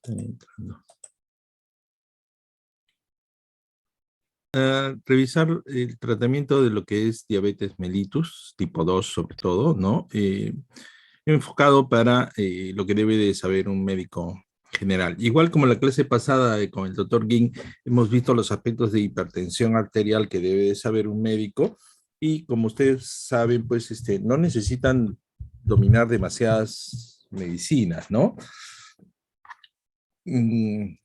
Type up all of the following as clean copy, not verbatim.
Está entrando. Revisar el tratamiento de lo que es diabetes mellitus, tipo 2 sobre todo, ¿no? Enfocado para lo que debe de saber un médico general. Igual como la clase pasada con el doctor Ging, hemos visto los aspectos de hipertensión arterial que debe de saber un médico y como ustedes saben, pues no necesitan dominar demasiadas medicinas, ¿no? Un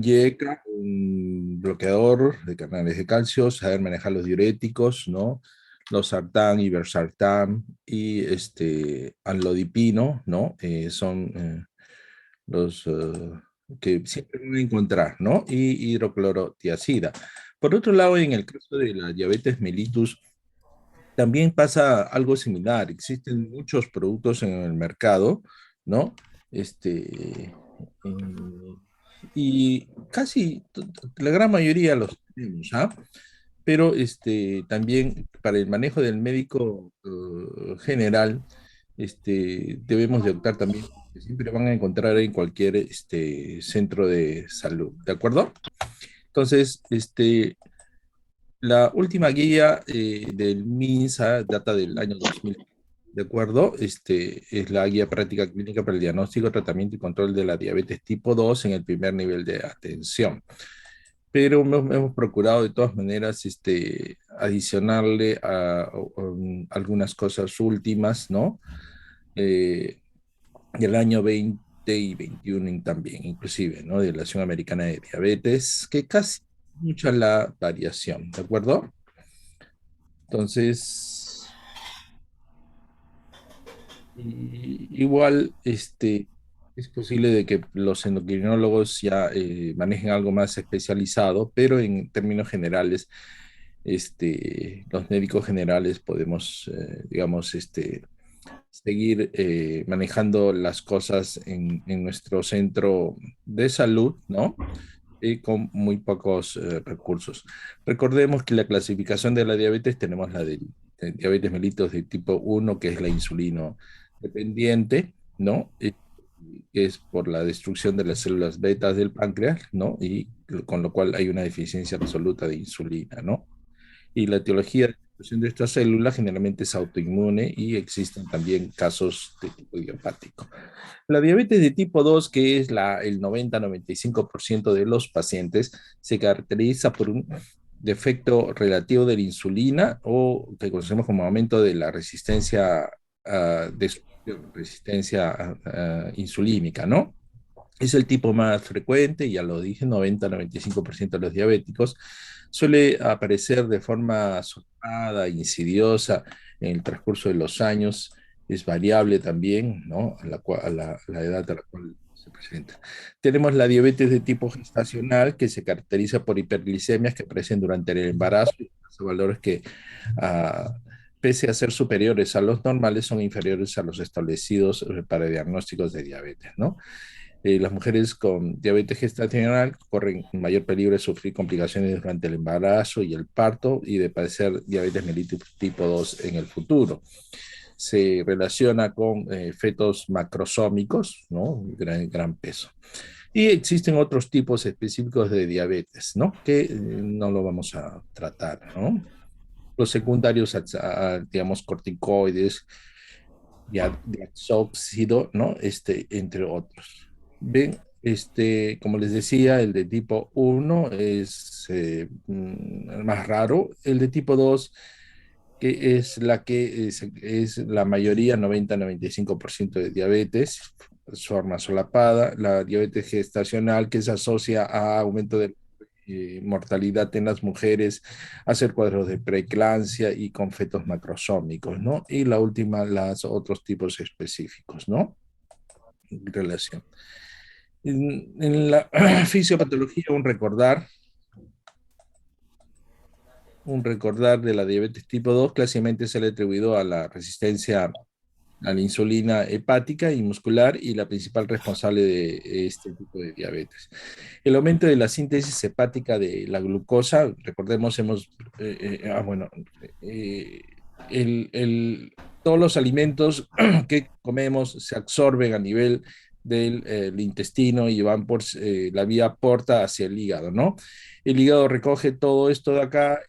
IECA, un bloqueador de canales de calcio, saber manejar los diuréticos, ¿no? Los sartán, ibersartán y anlodipino, ¿no? Son los que siempre van a encontrar, ¿no? Y hidroclorotiazida. Por otro lado, en el caso de la diabetes mellitus, también pasa algo similar. Existen muchos productos en el mercado, ¿no? Eh, y casi la gran mayoría los tenemos, ¿ah? Pero también para el manejo del médico general, debemos de optar también, que siempre van a encontrar en cualquier centro de salud, ¿de acuerdo? Entonces, la última guía del MINSA data del año 2000, ¿de acuerdo? Es la guía práctica clínica para el diagnóstico, tratamiento y control de la diabetes tipo 2 en el primer nivel de atención. Pero hemos procurado de todas maneras adicionarle algunas cosas últimas, ¿no? Eh, del año 20 y 21 también, inclusive, ¿no? De la Asociación Americana de Diabetes, que casi mucha la variación, ¿de acuerdo? Entonces, igual, es posible de que los endocrinólogos ya manejen algo más especializado, pero en términos generales, los médicos generales podemos, digamos, seguir manejando las cosas en nuestro centro de salud, ¿no? Y con muy pocos recursos. Recordemos que la clasificación de la diabetes tenemos la de diabetes mellitus de tipo 1, que es la insulino dependiente, ¿no? Que es por la destrucción de las células betas del páncreas, ¿no? Y con lo cual hay una deficiencia absoluta de insulina, ¿no? Y la etiología de la destrucción de estas células generalmente es autoinmune y existen también casos de tipo idiopático. La diabetes de tipo 2, que es el 90-95% de los pacientes, se caracteriza por un defecto relativo de la insulina o que conocemos como aumento de la resistencia, resistencia insulínica, ¿no? Es el tipo más frecuente, ya lo dije, 90-95% de los diabéticos. Suele aparecer de forma soterrada, insidiosa en el transcurso de los años. Es variable también, ¿no? A la edad a la cual se presenta. Tenemos la diabetes de tipo gestacional, que se caracteriza por hiperglicemias que aparecen durante el embarazo, y valores que, ah, pese a ser superiores a los normales, son inferiores a los establecidos para diagnósticos de diabetes, ¿no? Las mujeres con diabetes gestacional corren mayor peligro de sufrir complicaciones durante el embarazo y el parto y de padecer diabetes mellitus tipo 2 en el futuro. Se relaciona con fetos macrosómicos, ¿no? Gran peso. Y existen otros tipos específicos de diabetes, ¿no? Que no lo vamos a tratar, ¿no? Los secundarios, digamos, corticoides, diaxóxido, ¿no? Entre otros. Bien, como les decía, el de tipo 1 es el más raro. El de tipo 2 que es la que es la mayoría, 90-95% de diabetes, forma solapada. La diabetes gestacional, que se asocia a aumento de mortalidad en las mujeres, hacer cuadros de preeclampsia y con fetos macrosómicos, ¿no? Y la última, los otros tipos específicos, ¿no? En relación. En la fisiopatología, un recordar de la diabetes tipo 2 clásicamente se le ha atribuido a la resistencia a la insulina hepática y muscular y la principal responsable de este tipo de diabetes. El aumento de la síntesis hepática de la glucosa, recordemos, bueno, eh, todos los alimentos que comemos se absorben a nivel del intestino y van por la vía porta hacia el hígado, ¿no? El hígado recoge todo esto de acá,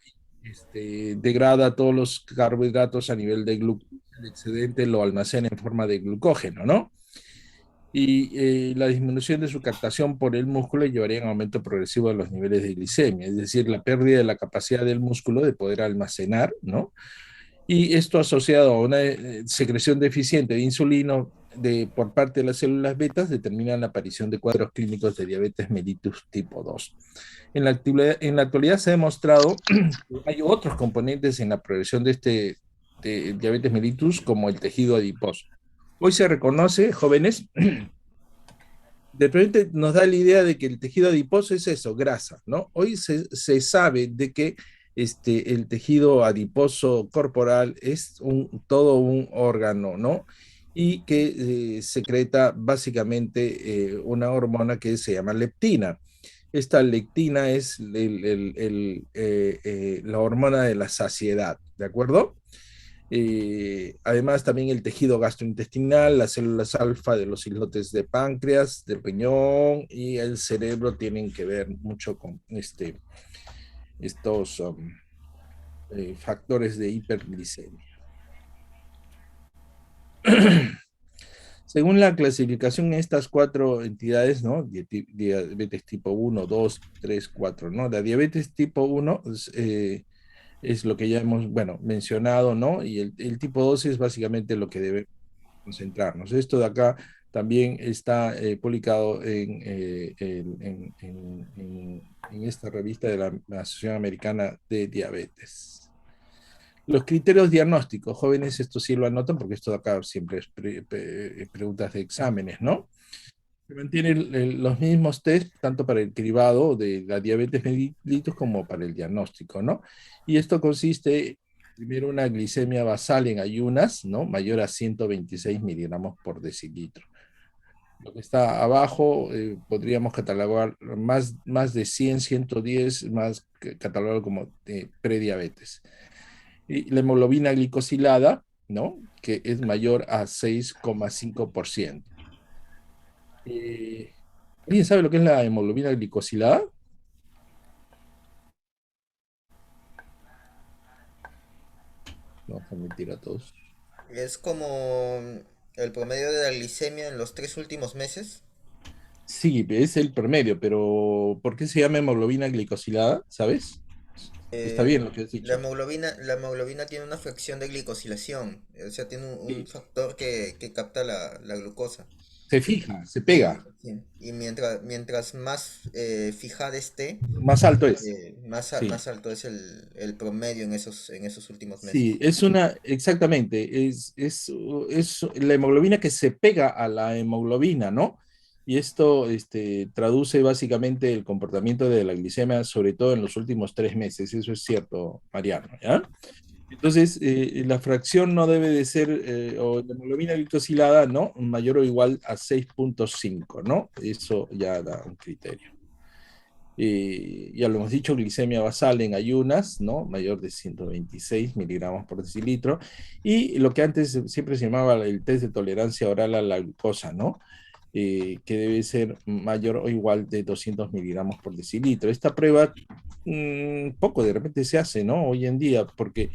degrada todos los carbohidratos a nivel de glucosa, el excedente lo almacena en forma de glucógeno, ¿no? Y la disminución de su captación por el músculo llevaría a un aumento progresivo de los niveles de glicemia, es decir, la pérdida de la capacidad del músculo de poder almacenar, ¿no? Y esto asociado a una secreción deficiente de insulina por parte de las células betas determina la aparición de cuadros clínicos de diabetes mellitus tipo 2. En la actualidad se ha demostrado que hay otros componentes en la progresión de diabetes mellitus como el tejido adiposo. Hoy se reconoce, jóvenes, de repente nos da la idea de que el tejido adiposo es eso, grasa, ¿no? Hoy se sabe de que el tejido adiposo corporal es todo un órgano, ¿no? Y que secreta básicamente una hormona que se llama leptina. Esta leptina es la hormona de la saciedad, ¿de acuerdo? Además, también el tejido gastrointestinal, las células alfa de los islotes de páncreas, del riñón y el cerebro tienen que ver mucho con estos factores de hiperglicemia. Según la clasificación en estas cuatro entidades, ¿no? Diabetes tipo 1, 2, 3, 4, ¿no? La diabetes tipo 1 es lo que ya hemos, bueno, mencionado, ¿no? Y el tipo 2 es básicamente lo que debe concentrarnos. Esto de acá también está publicado en esta revista de la Asociación Americana de Diabetes. Los criterios diagnósticos, jóvenes, esto sí lo anotan porque esto de acá siempre es preguntas de exámenes, ¿no? Se mantienen los mismos test tanto para el cribado de la diabetes mellitus como para el diagnóstico, ¿no? Y esto consiste, primero, una glicemia basal en ayunas, ¿no? Mayor a 126 miligramos por decilitro. Lo que está abajo podríamos catalogar más de 100, 110, más catalogado como prediabetes. Y la hemoglobina glicosilada, ¿no? Que es mayor a 6,5%. Eh, ¿Alguien sabe lo que es la hemoglobina glicosilada? Vamos a mentir a todos. Es como el promedio de la glicemia en los 3 últimos meses. Sí, es el promedio, pero ¿por qué se llama hemoglobina glicosilada? ¿Sabes? Está Eh, bien lo que has dicho. la hemoglobina tiene una fracción de glicosilación, o sea, tiene un Sí. factor que capta la glucosa. Se fija, se Y, pega. sí, y mientras más fijada esté, Más alto es. Sí. más alto es el promedio en esos últimos Sí, meses. exactamente, es la hemoglobina que se pega a la hemoglobina, ¿no? Y esto traduce básicamente el comportamiento de la glicemia, sobre todo en los últimos 3 meses. Eso es cierto, Mariano, ¿ya? Entonces, la fracción no debe de ser, o la hemoglobina glicosilada, ¿no? Mayor o igual a 6,5, ¿no? Eso ya da un criterio. Ya lo hemos dicho, glicemia basal en ayunas, ¿no? Mayor de 126 miligramos por decilitro. Y lo que antes siempre se llamaba el test de tolerancia oral a la glucosa, ¿no? Que debe ser mayor o igual de 200 miligramos por decilitro. Esta prueba poco de repente se hace, ¿no? Hoy en día, porque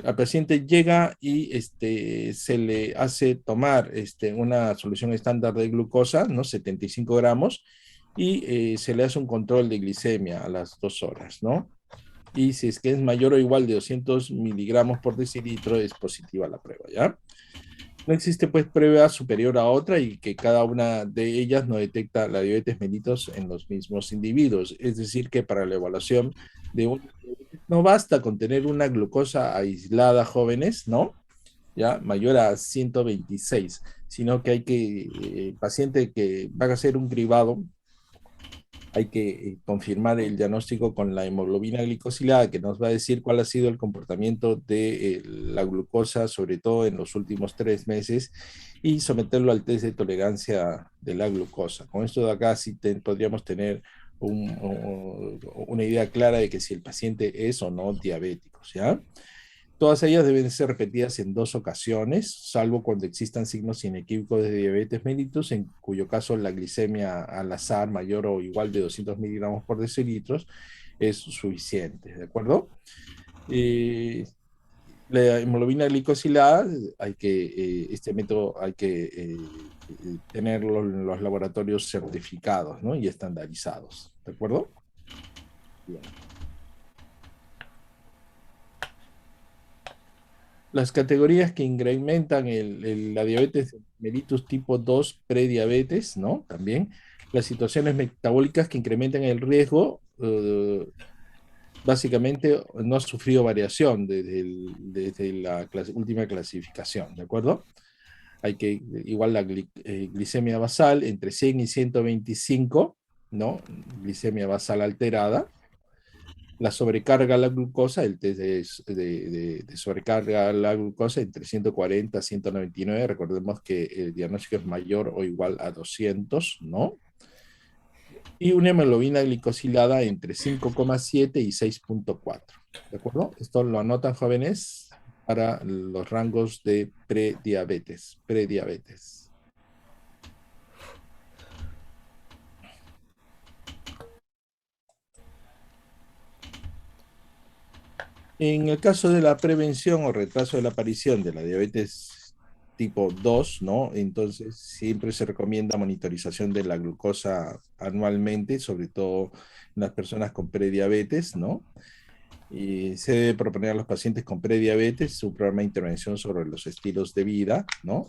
al paciente llega y se le hace tomar una solución estándar de glucosa, ¿no? 75 gramos, y se le hace un control de glicemia a las 2 horas, ¿no? Y si es que es mayor o igual de 200 miligramos por decilitro, es positiva la prueba, ¿ya? No existe pues prueba superior a otra y que cada una de ellas no detecta la diabetes mellitus en los mismos individuos. Es decir, que para la evaluación de un no basta con tener una glucosa aislada, jóvenes, ¿no? Ya mayor a 126, sino que hay que, el paciente que va a hacer un cribado, hay que confirmar el diagnóstico con la hemoglobina glicosilada, que nos va a decir cuál ha sido el comportamiento de la glucosa, sobre todo en los últimos 3 meses, y someterlo al test de tolerancia de la glucosa. Con esto de acá sí podríamos tener una idea clara de que si el paciente es o no diabético, ¿ya? Todas ellas deben ser repetidas en 2 ocasiones, salvo cuando existan signos inequívocos de diabetes mellitus, en cuyo caso la glicemia al azar mayor o igual de 200 miligramos por decilitros es suficiente, ¿de acuerdo? Eh, la hemoglobina glicosilada, este método hay que tenerlo en los laboratorios certificados, ¿no? Y estandarizados, ¿de acuerdo? Bien. Las categorías que incrementan la diabetes mellitus tipo 2 prediabetes, ¿no? También las situaciones metabólicas que incrementan el riesgo, básicamente no ha sufrido variación desde la última clasificación, ¿de acuerdo? Hay que, igual la glicemia basal entre 100 y 125, ¿no? Glicemia basal alterada. La sobrecarga a la glucosa, el test de sobrecarga a la glucosa entre 140 a 199, recordemos que el diagnóstico es mayor o igual a 200, ¿no? Y una hemoglobina glicosilada entre 5,7 y 6,4, ¿de acuerdo? Esto lo anotan, jóvenes, para los rangos de prediabetes, prediabetes. En el caso de la prevención o retraso de la aparición de la diabetes tipo 2, ¿no? Entonces siempre se recomienda monitorización de la glucosa anualmente, sobre todo en las personas con prediabetes, ¿no? Y se debe proponer a los pacientes con prediabetes un programa de intervención sobre los estilos de vida, ¿no?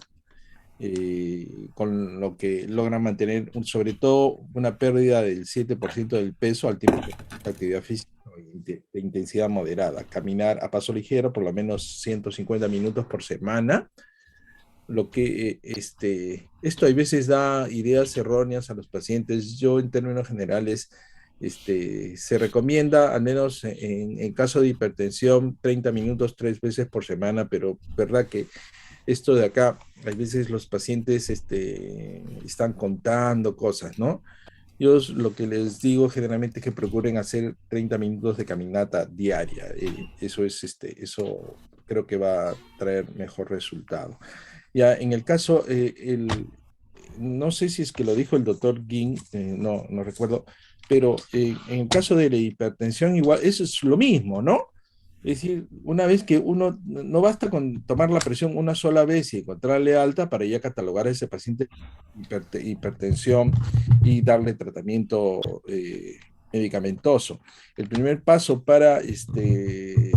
Con lo que logran mantener sobre todo una pérdida del 7% del peso al tiempo que la actividad física de intensidad moderada, caminar a paso ligero por lo menos 150 minutos por semana, lo que esto a veces da ideas erróneas a los pacientes. Yo en términos generales se recomienda, al menos en caso de hipertensión, 30 minutos 3 veces por semana, pero verdad que esto de acá, a veces los pacientes están contando cosas, ¿no? Yo lo que les digo generalmente es que procuren hacer 30 minutos de caminata diaria. Eso creo que va a traer mejor resultado. Ya, en el caso, no sé si es que lo dijo el doctor Ging, no recuerdo, pero en el caso de la hipertensión, igual, eso es lo mismo, ¿no? Es decir, una vez que uno, no basta con tomar la presión una sola vez y encontrarle alta para ya catalogar a ese paciente hipertensión y darle tratamiento medicamentoso. El primer paso para el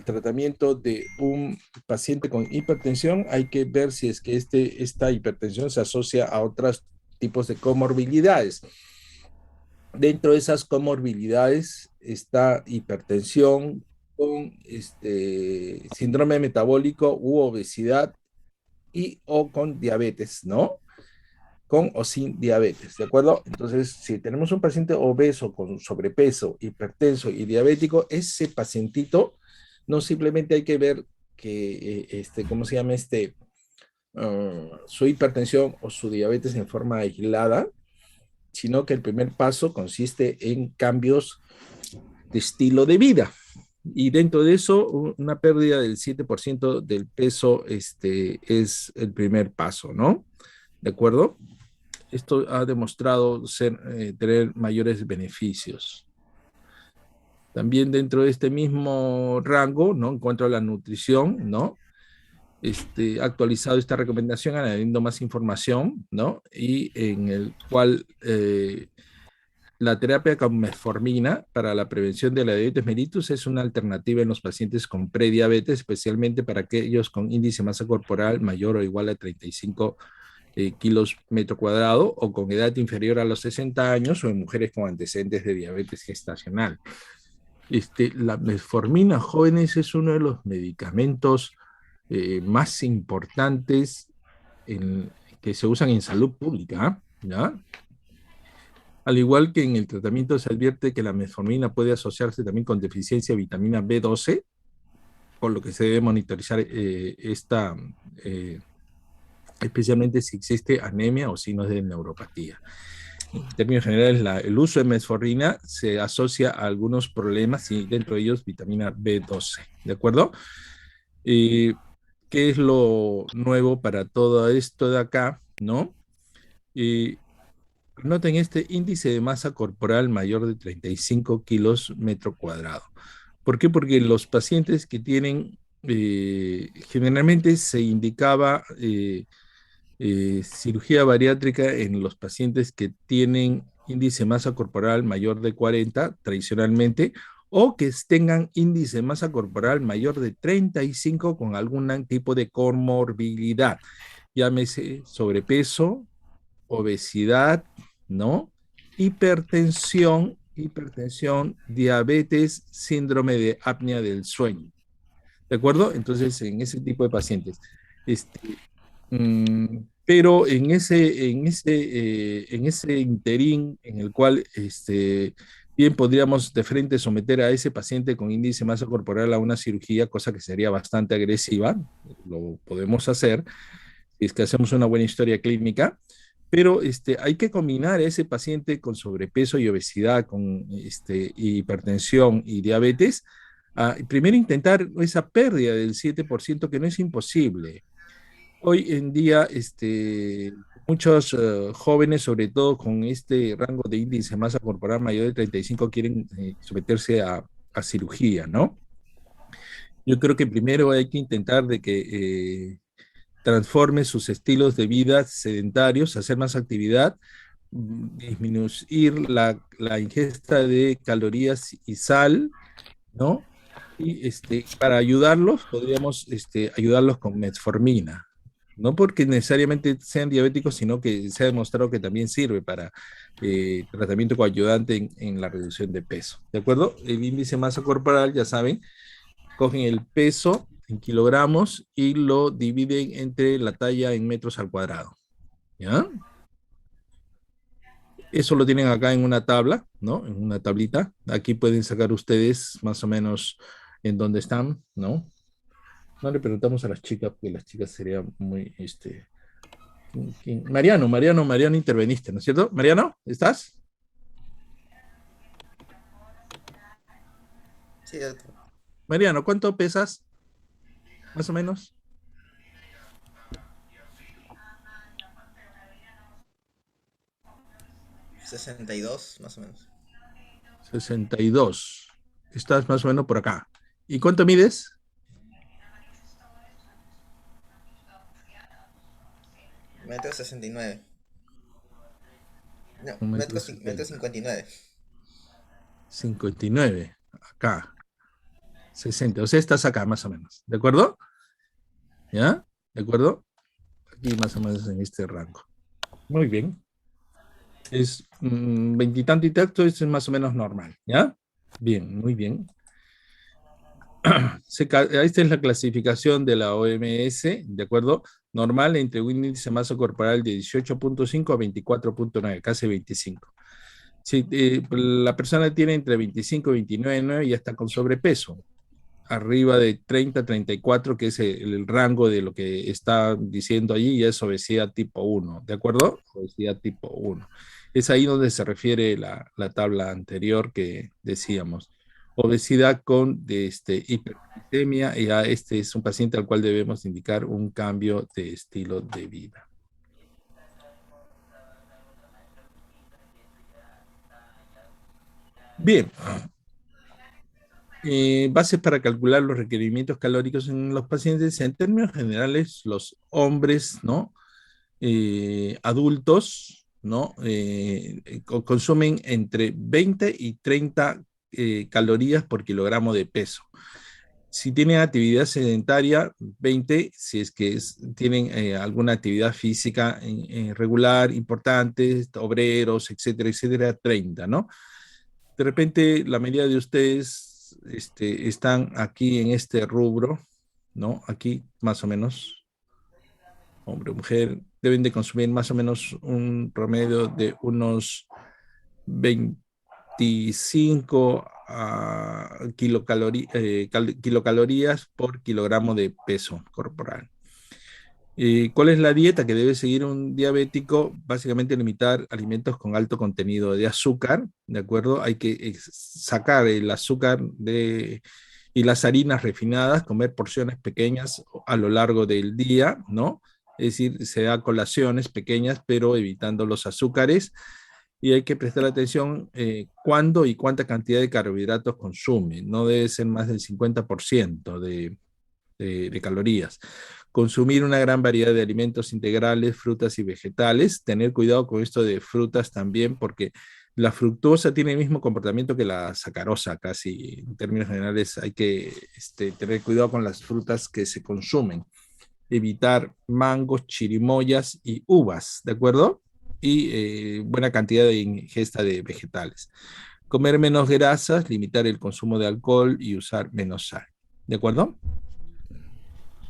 tratamiento de un paciente con hipertensión, hay que ver si es que esta hipertensión se asocia a otros tipos de comorbilidades. Dentro de esas comorbilidades está hipertensión con síndrome metabólico u obesidad y o con diabetes, ¿no? Con o sin diabetes, ¿de acuerdo? Entonces, si tenemos un paciente obeso con sobrepeso, hipertenso y diabético, ese pacientito no simplemente hay que ver que, ¿cómo se llama su hipertensión o su diabetes en forma aislada, sino que el primer paso consiste en cambios de estilo de vida. Y dentro de eso, una pérdida del 7% del peso es el primer paso, ¿no? ¿De acuerdo? Esto ha demostrado tener mayores beneficios. También dentro de este mismo rango, ¿no? En cuanto a la nutrición, ¿no? Ha actualizado esta recomendación añadiendo más información, ¿no? Y en el cual la terapia con metformina para la prevención de la diabetes mellitus es una alternativa en los pacientes con prediabetes, especialmente para aquellos con índice de masa corporal mayor o igual a 35 kilos metro cuadrado o con edad inferior a los 60 años o en mujeres con antecedentes de diabetes gestacional. La metformina, jóvenes, es uno de los medicamentos más importantes que se usan en salud pública, ¿ya? Al igual que en el tratamiento se advierte que la metformina puede asociarse también con deficiencia de vitamina B12, por lo que se debe monitorizar especialmente si existe anemia o signos de neuropatía. en términos generales, el uso de metformina se asocia a algunos problemas y dentro de ellos vitamina B12, ¿de acuerdo? Eh, ¿Qué es lo nuevo para todo esto de acá, no? Eh, Noten este índice de masa corporal mayor de 35 kilos metro cuadrado. ¿Por qué? Porque los pacientes que tienen, generalmente se indicaba cirugía bariátrica en los pacientes que tienen índice de masa corporal mayor de 40, tradicionalmente, o que tengan índice de masa corporal mayor de 35 con algún tipo de comorbilidad, llámese sobrepeso, obesidad, ¿no? Hipertensión, diabetes, síndrome de apnea del sueño. ¿De acuerdo? Entonces, en ese tipo de pacientes. Este, pero en ese interín en el cual bien podríamos de frente someter a ese paciente con índice de masa corporal a una cirugía, cosa que sería bastante agresiva, lo podemos hacer, si es que hacemos una buena historia clínica, pero hay que combinar a ese paciente con sobrepeso y obesidad, con hipertensión y diabetes, primero intentar esa pérdida del 7% que no es imposible. Hoy en día, muchos jóvenes, sobre todo con este rango de índice de masa corporal mayor de 35, quieren someterse a cirugía, ¿no? Yo creo que primero hay que intentar de que transforme sus estilos de vida sedentarios, hacer más actividad, disminuir la ingesta de calorías y sal, ¿no? Y para ayudarlos, podríamos ayudarlos con metformina. No porque necesariamente sean diabéticos, sino que se ha demostrado que también sirve para tratamiento coayudante en la reducción de peso. ¿De acuerdo? El índice de masa corporal, ya saben, cogen el peso en kilogramos y lo dividen entre la talla en metros al cuadrado. ¿Ya? Eso lo tienen acá en una tabla, ¿no? En una tablita. Aquí pueden sacar ustedes más o menos en dónde están, ¿no? No le preguntamos a las chicas, porque las chicas serían muy, Mariano, interveniste, ¿no es cierto? Mariano, ¿estás? Sí, doctor. Mariano, ¿cuánto pesas? Más o menos. 62 más o menos. 62. Estás más o menos por acá. ¿Y cuánto mides? Metro 69. No, Un metro metro setenta. 59. 59. Acá. 60. O sea, estás acá más o menos. ¿De acuerdo? ¿Ya? ¿De acuerdo? Aquí más o menos en este rango. Muy bien. Es veintitanto y tanto, es más o menos normal. ¿Ya? Bien, muy bien. Esta es la clasificación de la OMS, ¿de acuerdo? Normal entre un índice de masa corporal de 18.5 a 24.9, casi 25. Si la persona tiene entre 25 y 29, ya está con sobrepeso. Arriba de 30, 34, que es el rango de lo que está diciendo allí, ya es obesidad tipo 1, ¿de acuerdo? Obesidad tipo 1. Es ahí donde se refiere la tabla anterior que decíamos. Obesidad con hiperglicemia, y ya este es un paciente al cual debemos indicar un cambio de estilo de vida. Bien, bases para calcular los requerimientos calóricos en los pacientes. En términos generales, los hombres, ¿no? Adultos, ¿no? Consumen entre 20 y 30 calorías por kilogramo de peso. Si tienen actividad sedentaria, 20; si es que tienen alguna actividad física regular, importante, obreros, etcétera, etcétera, 30, ¿no? De repente, la mayoría de ustedes están aquí en este rubro, ¿no? Aquí, más o menos, hombre o mujer, deben de consumir más o menos un promedio de unos 25 kilocalorías por kilogramo de peso corporal. ¿Cuál es la dieta que debe seguir un diabético? Básicamente limitar alimentos con alto contenido de azúcar, ¿de acuerdo? Hay que sacar el azúcar y las harinas refinadas, comer porciones pequeñas a lo largo del día, ¿no? Es decir, se da colaciones pequeñas, pero evitando los azúcares. Y hay que prestar atención cuándo y cuánta cantidad de carbohidratos consume. No debe ser más del 50% de calorías. Consumir una gran variedad de alimentos integrales, frutas y vegetales. Tener cuidado con esto de frutas también, porque la fructosa tiene el mismo comportamiento que la sacarosa, casi en términos generales hay que tener cuidado con las frutas que se consumen. Evitar mangos, chirimoyas y uvas, ¿de acuerdo? Y buena cantidad de ingesta de vegetales. Comer menos grasas, limitar el consumo de alcohol y usar menos sal, ¿de acuerdo?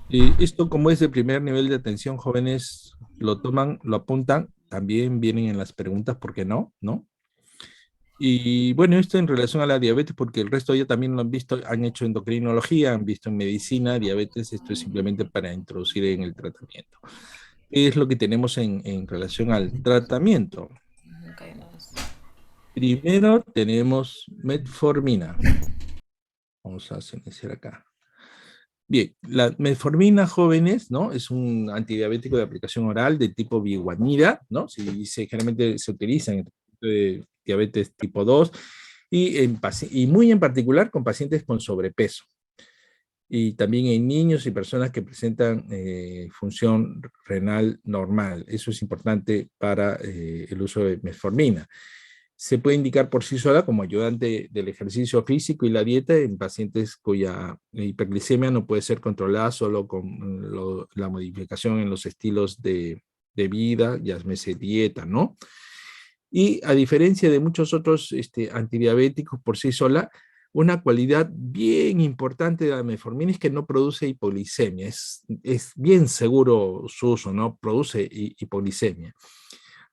Esto, como es de primer nivel de atención, jóvenes lo toman, lo apuntan, también vienen en las preguntas, ¿por qué no? ¿No? Y bueno, esto en relación a la diabetes, porque el resto ya también lo han visto, han hecho endocrinología, han visto en medicina, diabetes, esto es simplemente para introducir en el tratamiento. ¿Qué es lo que tenemos en relación al tratamiento? Nunca hay más. Primero tenemos metformina. Vamos a silenciar acá. Bien, la metformina, jóvenes, ¿no? Es un antidiabético de aplicación oral de tipo biguanida, ¿no? Generalmente se utiliza en el tratamiento de diabetes tipo 2 y muy en particular con pacientes con sobrepeso. Y también en niños y personas que presentan función renal normal. Eso es importante para el uso de metformina. Se puede indicar por sí sola como ayudante del ejercicio físico y la dieta en pacientes cuya hiperglicemia no puede ser controlada solo con la modificación en los estilos de vida, ya dieta, ¿no? Y a diferencia de muchos otros antidiabéticos por sí sola, una cualidad bien importante de la metformina es que no produce hipoglicemia. Es bien seguro su uso, no produce hipoglicemia.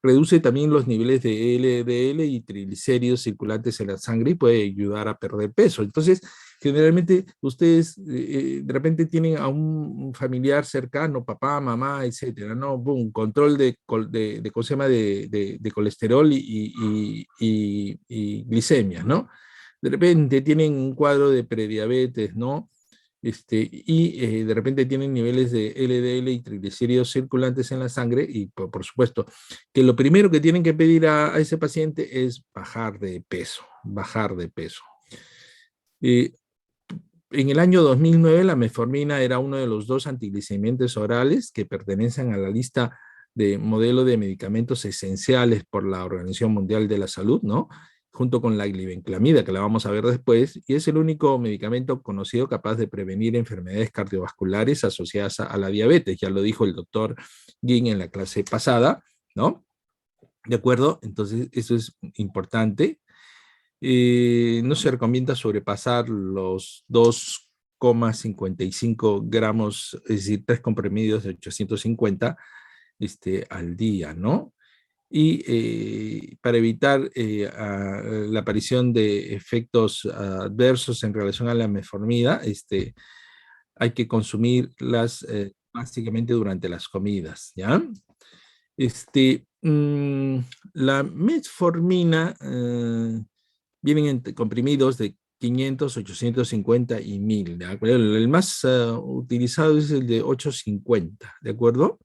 Reduce también los niveles de LDL y triglicéridos circulantes en la sangre y puede ayudar a perder peso. Entonces, generalmente ustedes de repente tienen a un familiar cercano, papá, mamá, etcétera, ¿no? Boom, control ¿cómo se llama? De colesterol y glicemia, ¿no? De repente tienen un cuadro de prediabetes, ¿no? De repente tienen niveles de LDL y triglicéridos circulantes en la sangre y por supuesto que lo primero que tienen que pedir a ese paciente es bajar de peso, bajar de peso. Eh, en el año 2009 la metformina era uno de los 2 antiglicemiantes orales que pertenecen a la lista de modelo de medicamentos esenciales por la Organización Mundial de la Salud, ¿no? Junto con la glibenclamida, que la vamos a ver después, y es el único medicamento conocido capaz de prevenir enfermedades cardiovasculares asociadas a la diabetes. Ya lo dijo el doctor Ging en la clase pasada, ¿no? ¿De acuerdo? Entonces, eso es importante. No se recomienda sobrepasar los 2,55 gramos, es decir, 3 comprimidos de 850 al día, ¿no? Y para evitar la aparición de efectos adversos en relación a la metformina, hay que consumirlas básicamente durante las comidas, ¿ya? Este, mm, la metformina vienen en comprimidos de 500, 850 y 1000. ¿De acuerdo? El más utilizado es el de 850, ¿de acuerdo?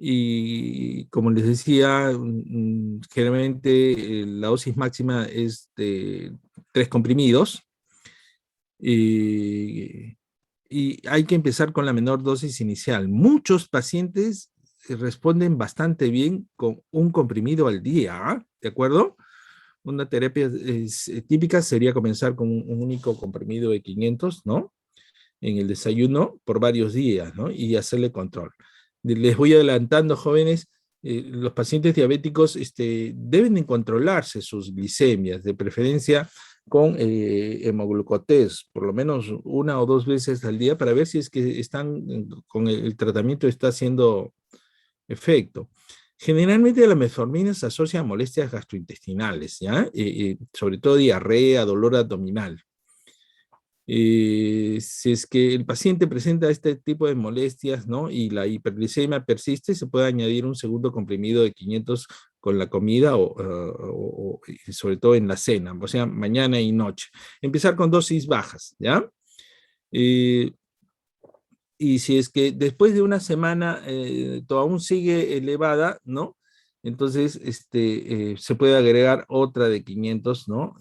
Y como les decía, generalmente la dosis máxima es de 3 comprimidos. Y, y hay que empezar con la menor dosis inicial. Muchos pacientes responden bastante bien con un comprimido al día, ¿ah? ¿De acuerdo? Una terapia típica sería comenzar con un único comprimido de 500, ¿no? En el desayuno por varios días, ¿no? Y hacerle control. Les voy adelantando, jóvenes, los pacientes diabéticos deben de controlarse sus glicemias, de preferencia con hemoglucotés, por lo menos 1 o 2 veces al día, para ver si es que están con el tratamiento está haciendo efecto. Generalmente la metformina se asocia a molestias gastrointestinales, ¿ya? Sobre todo diarrea, dolor abdominal. Si es que el paciente presenta este tipo de molestias, ¿no? Y la hiperglicemia persiste, se puede añadir un segundo comprimido de 500 con la comida y sobre todo en la cena, o sea, mañana y noche. Empezar con dosis bajas, ¿ya? Eh, y si es que después de una semana aún sigue elevada, ¿no? Entonces, se puede agregar otra de 500, ¿no?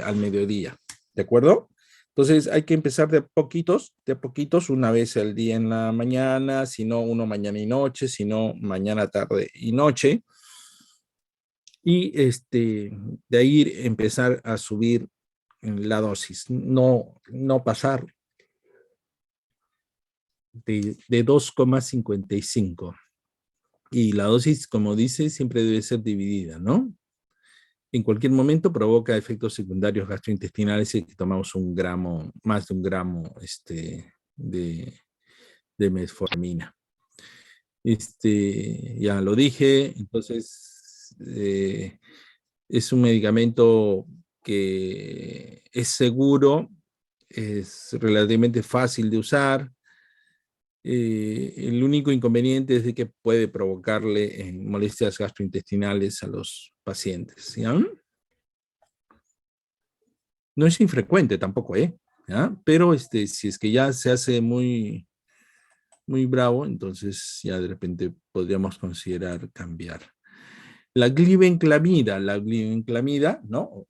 Al mediodía, ¿de acuerdo? Entonces hay que empezar de a poquitos, una vez al día en la mañana, si no uno mañana y noche, si no mañana, tarde y noche. Y de ahí empezar a subir la dosis, no pasar de 2,55. Y la dosis, como dice, siempre debe ser dividida, ¿no? En cualquier momento provoca efectos secundarios gastrointestinales si tomamos un gramo, más de un gramo de, de metformina. Ya lo dije, entonces es un medicamento que es seguro, es relativamente fácil de usar. El único inconveniente es de que puede provocarle molestias gastrointestinales a los pacientes, ¿ya? No es infrecuente tampoco, ¿eh? ¿Ya? Pero si es que ya se hace muy bravo, entonces ya de repente podríamos considerar cambiar. La glibenclamida, ¿no?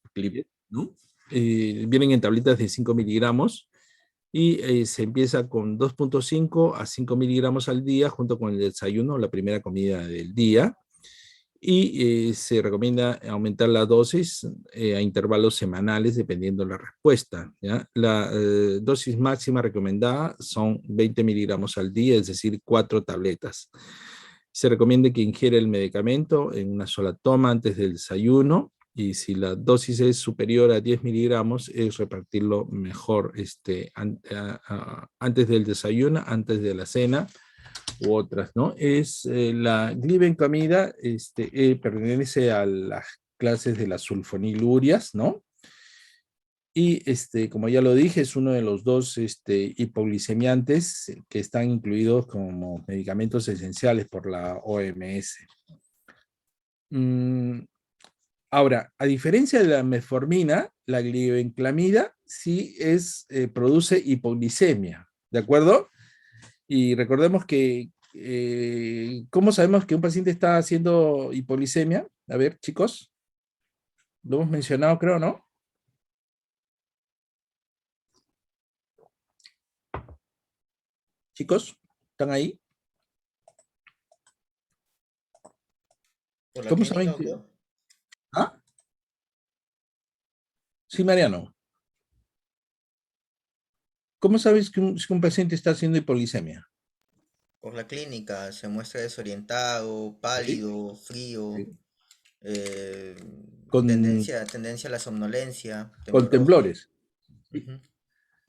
¿No? Vienen en tablitas de 5 miligramos y se empieza con 2,5 a 5 miligramos al día junto con el desayuno, la primera comida del día. Y se recomienda aumentar la dosis a intervalos semanales dependiendo de la respuesta, ¿ya? La dosis máxima recomendada son 20 miligramos al día, es decir, 4 tabletas. Se recomienda que ingiera el medicamento en una sola toma antes del desayuno, y si la dosis es superior a 10 miligramos, es repartirlo mejor antes del desayuno, antes de la cena u otras, ¿no? La glibenclamida, pertenece a las clases de las sulfonilurias, ¿no? Y como ya lo dije, es uno de los dos hipoglicemiantes que están incluidos como medicamentos esenciales por la OMS. Mm, Ahora, a diferencia de la metformina, la glibenclamida sí produce hipoglicemia, ¿de acuerdo? Y recordemos que, ¿cómo sabemos que un paciente está haciendo hipoglicemia? A ver, chicos, lo hemos mencionado, creo, ¿no? Chicos, ¿están ahí? ¿Por la ¿Cómo saben clínica, que? doctor? ¿Ah? Sí, Mariano. ¿Cómo sabes que un paciente está haciendo hipoglicemia? Por la clínica se muestra desorientado, Sí, pálido, frío, sí. eh, Con, tendencia a la somnolencia, con tembloroso. temblores. Sí, Ujú.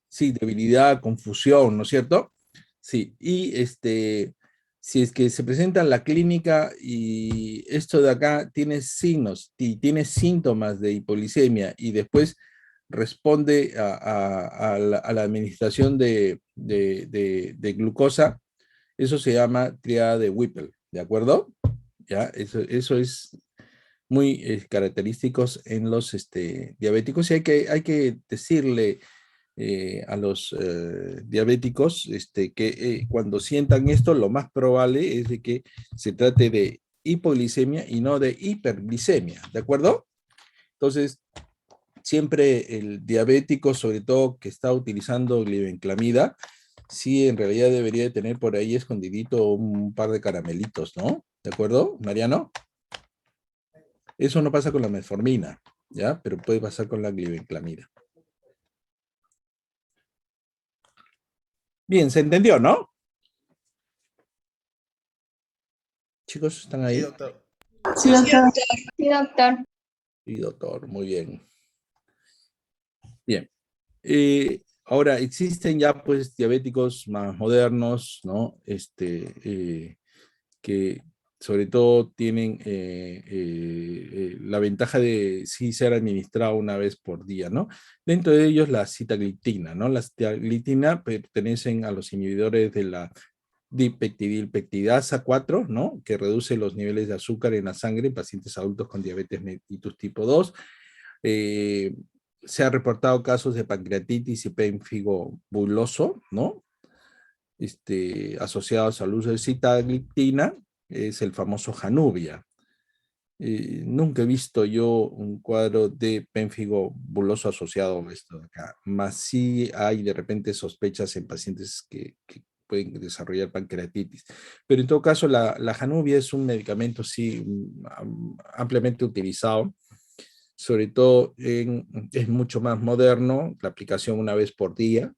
sí, debilidad, confusión, ¿no es cierto? Sí, y si es que se presenta en la clínica y esto de acá tiene signos y tiene síntomas de hipoglicemia y después responde a la administración de glucosa, eso se llama triada de Whipple, ¿de acuerdo? Ya, eso es muy característicos en los diabéticos, y hay que decirle a los diabéticos que cuando sientan esto, lo más probable es de que se trate de hipoglicemia y no de hiperglicemia, ¿de acuerdo? Entonces, siempre el diabético, sobre todo que está utilizando glibenclamida, sí en realidad debería de tener por ahí escondidito un par de caramelitos, ¿no? ¿De acuerdo, Mariano? Eso no pasa con la metformina, ¿ya? Pero puede pasar con la glibenclamida. Bien, ¿se entendió, no? Chicos, ¿están Sí, ahí? doctor. Sí, doctor. Sí, doctor. Sí, doctor, muy bien. Bien. Ahora, existen ya pues diabéticos más modernos, ¿no? Que sobre todo tienen la ventaja de sí ser administrado una vez por día, ¿no? Dentro de ellos la sitagliptina, ¿no? La sitagliptina pertenecen a los inhibidores de la dipeptidilpeptidasa 4, ¿no? Que reduce los niveles de azúcar en la sangre en pacientes adultos con diabetes mellitus tipo 2. Eh, Se ha reportado casos de pancreatitis y pénfigo buloso, ¿no? Asociados al uso de sitagliptina, es el famoso Januvia. Nunca he visto yo un cuadro de pénfigo buloso asociado a esto de acá, más sí hay de repente sospechas en pacientes que pueden desarrollar pancreatitis. Pero en todo caso, la Januvia es un medicamento sí ampliamente utilizado, sobre todo es mucho más moderno, la aplicación una vez por día,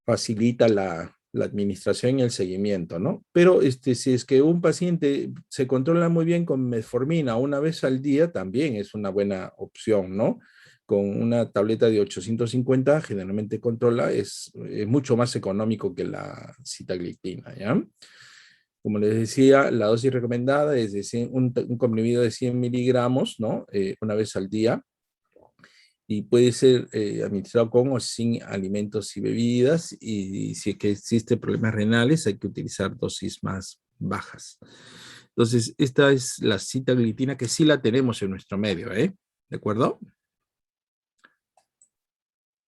facilita la administración y el seguimiento, ¿no? Pero si es que un paciente se controla muy bien con metformina una vez al día, también es una buena opción, ¿no? Con una tableta de 850, generalmente controla, es mucho más económico que la sitagliptina, ¿ya? Como les decía, la dosis recomendada es de un comprimido de 100 miligramos, ¿no? Una vez al día, y puede ser administrado con o sin alimentos y bebidas, y si es que existen problemas renales hay que utilizar dosis más bajas. Entonces, esta es la sitagliptina que sí la tenemos en nuestro medio, ¿eh? ¿De acuerdo?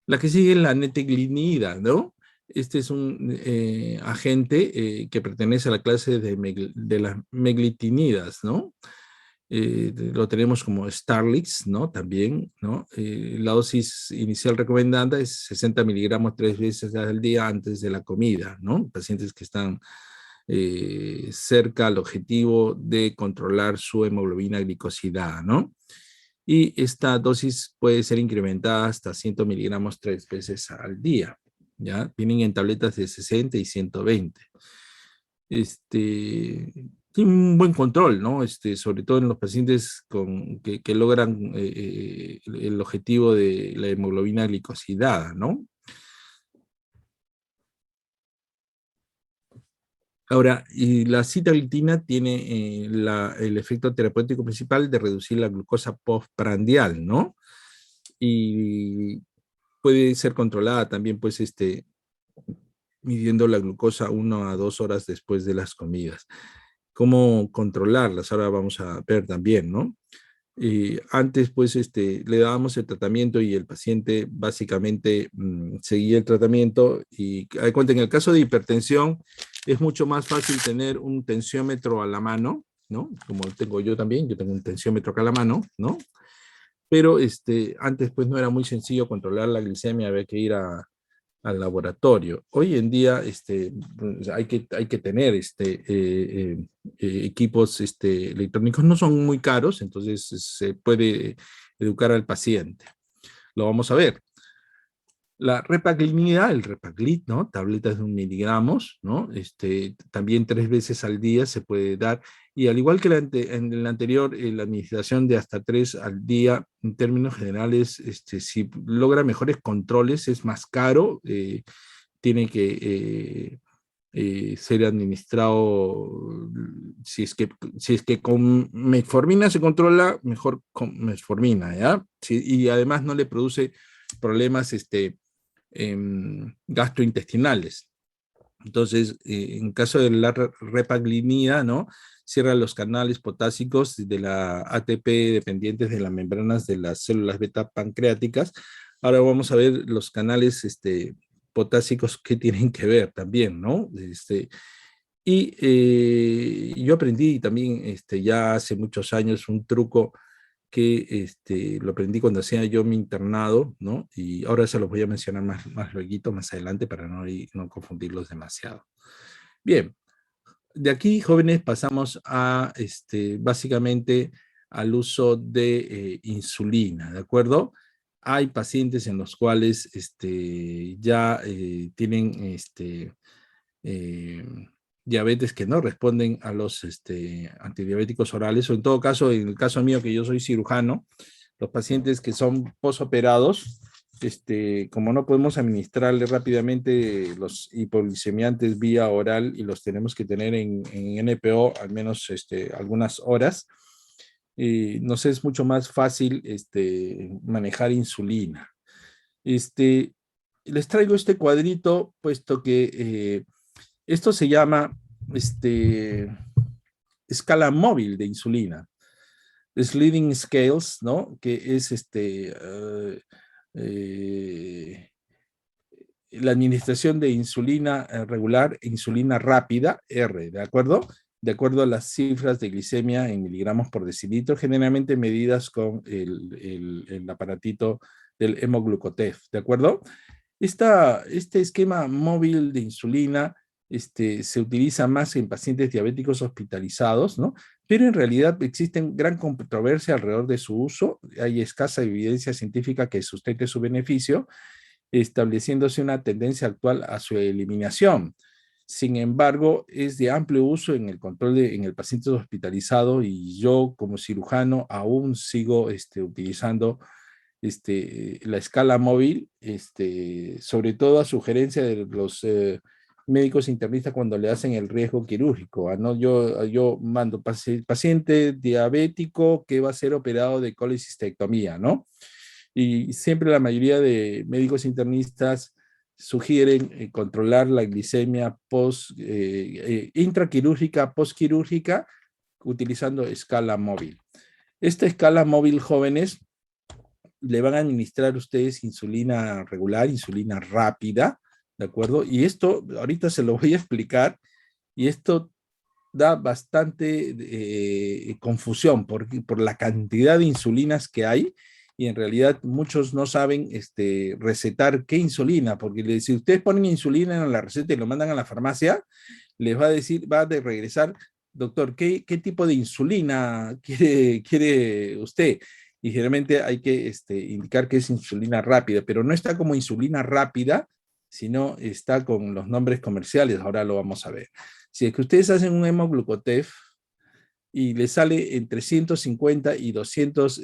La que sigue es la neteglinida, ¿no? Este es un agente que pertenece a la clase de las meglitinidas, ¿no? Lo tenemos como Starlix, ¿no? También, ¿no? La dosis inicial recomendada es 60 miligramos 3 veces al día antes de la comida, ¿no? Pacientes que están cerca al objetivo de controlar su hemoglobina glicosilada, ¿no? Y esta dosis puede ser incrementada hasta 100 miligramos 3 veces al día, ¿ya? Vienen en tabletas de 60 y 120. Tiene un buen control, ¿no? Sobre todo en los pacientes que logran el objetivo de la hemoglobina glicosilada, ¿no? Ahora, y la sitagliptina tiene el efecto terapéutico principal de reducir la glucosa postprandial, ¿no? Y puede ser controlada también, pues, midiendo la glucosa 1 a 2 horas después de las comidas. ¿Cómo controlarlas? Ahora vamos a ver también, ¿no? Antes, pues, le dábamos el tratamiento y el paciente básicamente seguía el tratamiento, y hay cuenta, en el caso de hipertensión es mucho más fácil tener un tensiómetro a la mano, ¿no? Como tengo yo también, yo tengo un tensiómetro acá a la mano, ¿no? Pero antes pues no era muy sencillo controlar la glicemia, había que ir al laboratorio. Hoy en día pues, hay que tener equipos electrónicos, no son muy caros, entonces se puede educar al paciente. Lo vamos a ver. La repaglinida, el repaglit, ¿no? Tabletas de 1 miligramos, ¿no? También 3 veces al día se puede dar. Y al igual que en el anterior, la administración de hasta 3 al día, en términos generales, si logra mejores controles, es más caro, tiene que ser administrado, si es que con metformina se controla, mejor con metformina, ¿ya? Sí, y además no le produce problemas, gastrointestinales. Entonces, en caso de la repaglinida, ¿no? Cierra los canales potásicos de la ATP dependientes de las membranas de las células beta pancreáticas. Ahora vamos a ver los canales potásicos que tienen que ver también, ¿no? Y yo aprendí también ya hace muchos años un truco que lo aprendí cuando hacía yo mi internado, ¿no? Y ahora se los voy a mencionar más luego, más adelante, para no confundirlos demasiado. Bien, de aquí, jóvenes, pasamos a, básicamente, al uso de insulina, ¿de acuerdo? Hay pacientes en los cuales ya tienen eh, diabetes que no responden a los antidiabéticos orales, o en todo caso, en el caso mío, que yo soy cirujano, los pacientes que son posoperados como no podemos administrarle rápidamente los hipoglicemiantes vía oral y los tenemos que tener en NPO al menos algunas horas, nos es mucho más fácil manejar insulina. Les traigo este cuadrito, puesto que esto se llama escala móvil de insulina. Sliding scales, ¿no? Que es la administración de insulina regular e insulina rápida, R, ¿de acuerdo? De acuerdo a las cifras de glicemia en miligramos por decilitro, generalmente medidas con el aparatito del hemoglucotef, ¿de acuerdo? Este esquema móvil de insulina se utiliza más en pacientes diabéticos hospitalizados, ¿no? Pero en realidad existe gran controversia alrededor de su uso. Hay escasa evidencia científica que sustente su beneficio, estableciéndose una tendencia actual a su eliminación. Sin embargo, es de amplio uso en el control en el paciente hospitalizado, y yo como cirujano aún sigo utilizando la escala móvil, sobre todo a sugerencia de los médicos internistas cuando le hacen el riesgo quirúrgico. ¿No? Yo mando paciente diabético que va a ser operado de colecistectomía, ¿no? Y siempre la mayoría de médicos internistas sugieren controlar la glicemia intraquirúrgica, postquirúrgica, utilizando escala móvil. Esta escala móvil, jóvenes, le van a administrar ustedes insulina regular, insulina rápida, ¿de acuerdo? Y esto, ahorita se lo voy a explicar, y esto da bastante confusión por la cantidad de insulinas que hay, y en realidad muchos no saben recetar qué insulina, porque si ustedes ponen insulina en la receta y lo mandan a la farmacia, les va a decir, va a regresar, doctor, ¿qué tipo de insulina quiere usted? Y generalmente hay que indicar que es insulina rápida, pero no está como insulina rápida, sino está con los nombres comerciales. Ahora lo vamos a ver. Si es que ustedes hacen un hemoglucotef y le sale entre 150 y 200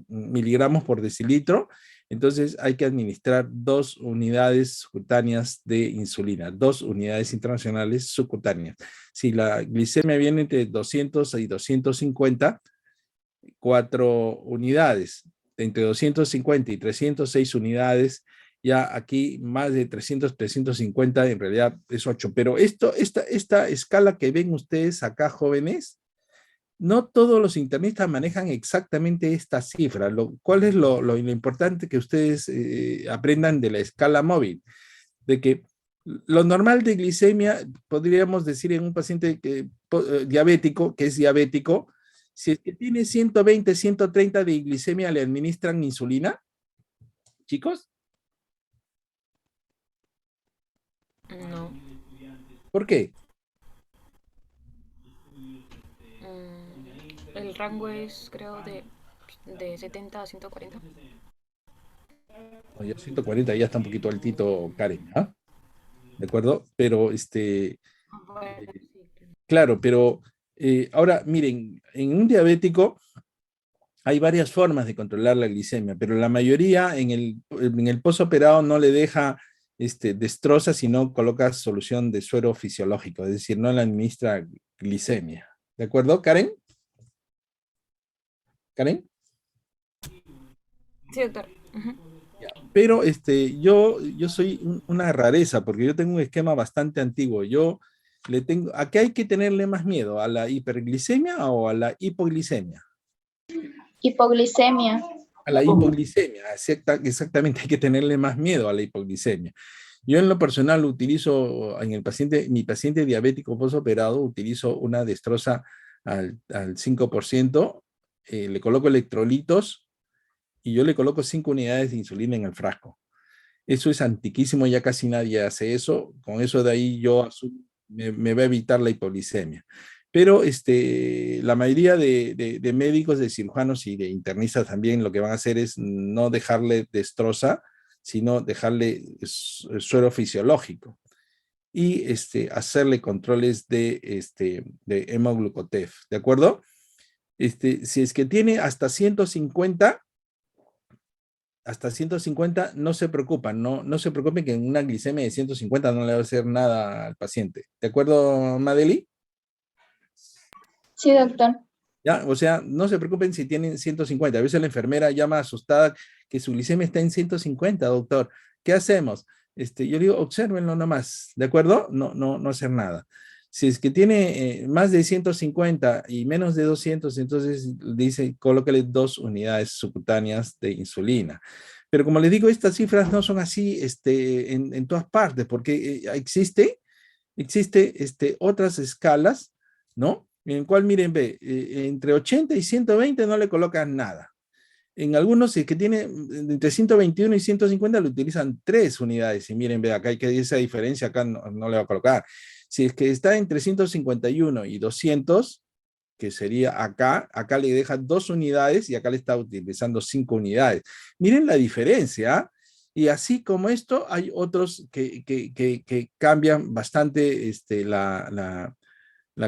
miligramos por decilitro, entonces hay que administrar 2 unidades subcutáneas de insulina, 2 unidades internacionales subcutáneas. Si la glicemia viene entre 200 y 250, 4 unidades, entre 250 y 306 unidades, ya aquí más de 300, 350, en realidad es 8. Pero esta escala que ven ustedes acá, jóvenes, no todos los internistas manejan exactamente esta cifra. ¿Cuál es lo importante que ustedes aprendan de la escala móvil? De que lo normal de glicemia, podríamos decir en un paciente diabético, que es diabético, si es que tiene 120, 130 de glicemia, ¿le administran insulina? ¿Chicos? No. ¿Por qué? El rango es, creo, de 70 a 140. Ya 140 ya está un poquito altito, Karen, ¿ah? ¿De acuerdo? Pero, Bueno, sí. claro, pero ahora, miren, en un diabético hay varias formas de controlar la glicemia, pero la mayoría en el postoperado no le deja destroza, sino coloca solución de suero fisiológico, es decir, no le administra glicemia. ¿De acuerdo, Karen? ¿Karen? Sí, doctor. Pero yo soy una rareza, porque yo tengo un esquema bastante antiguo. ¿A qué hay que tenerle más miedo? ¿A la hiperglicemia o a la hipoglicemia? Hipoglicemia. A la hipoglicemia, exactamente, hay que tenerle más miedo a la hipoglicemia. Yo en lo personal utilizo mi paciente diabético postoperado, utilizo una destroza al 5%, le coloco electrolitos y yo le coloco 5 unidades de insulina en el frasco. Eso es antiquísimo, ya casi nadie hace eso. Con eso de ahí me va a evitar la hipoglicemia. Pero la mayoría de médicos, de cirujanos y de internistas también lo que van a hacer es no dejarle destroza, sino dejarle suero fisiológico y hacerle controles de hemoglucotef, ¿de acuerdo? Si es que tiene hasta 150, hasta 150 no se preocupan, no se preocupen que en una glicemia de 150 no le va a hacer nada al paciente. ¿De acuerdo, Madeli? Sí, doctor. ¿Ya? O sea, no se preocupen si tienen 150. A veces la enfermera llama asustada que su glicemia está en 150, doctor. ¿Qué hacemos? Yo digo, obsérvenlo nomás, ¿de acuerdo? No hacer nada. Si es que tiene más de 150 y menos de 200, entonces dice, colócale 2 unidades subcutáneas de insulina. Pero como les digo, estas cifras no son así en todas partes, porque existe otras escalas, ¿no? En el cual, miren, ve, entre 80 y 120 no le colocan nada. En algunos, si es que tiene entre 121 y 150, le utilizan 3 unidades. Y miren, ve, acá hay que esa diferencia, acá no le va a colocar. Si es que está entre 151 y 200, que sería acá le deja 2 unidades y acá le está utilizando 5 unidades. Miren la diferencia, ¿eh? Y así como esto, hay otros que cambian bastante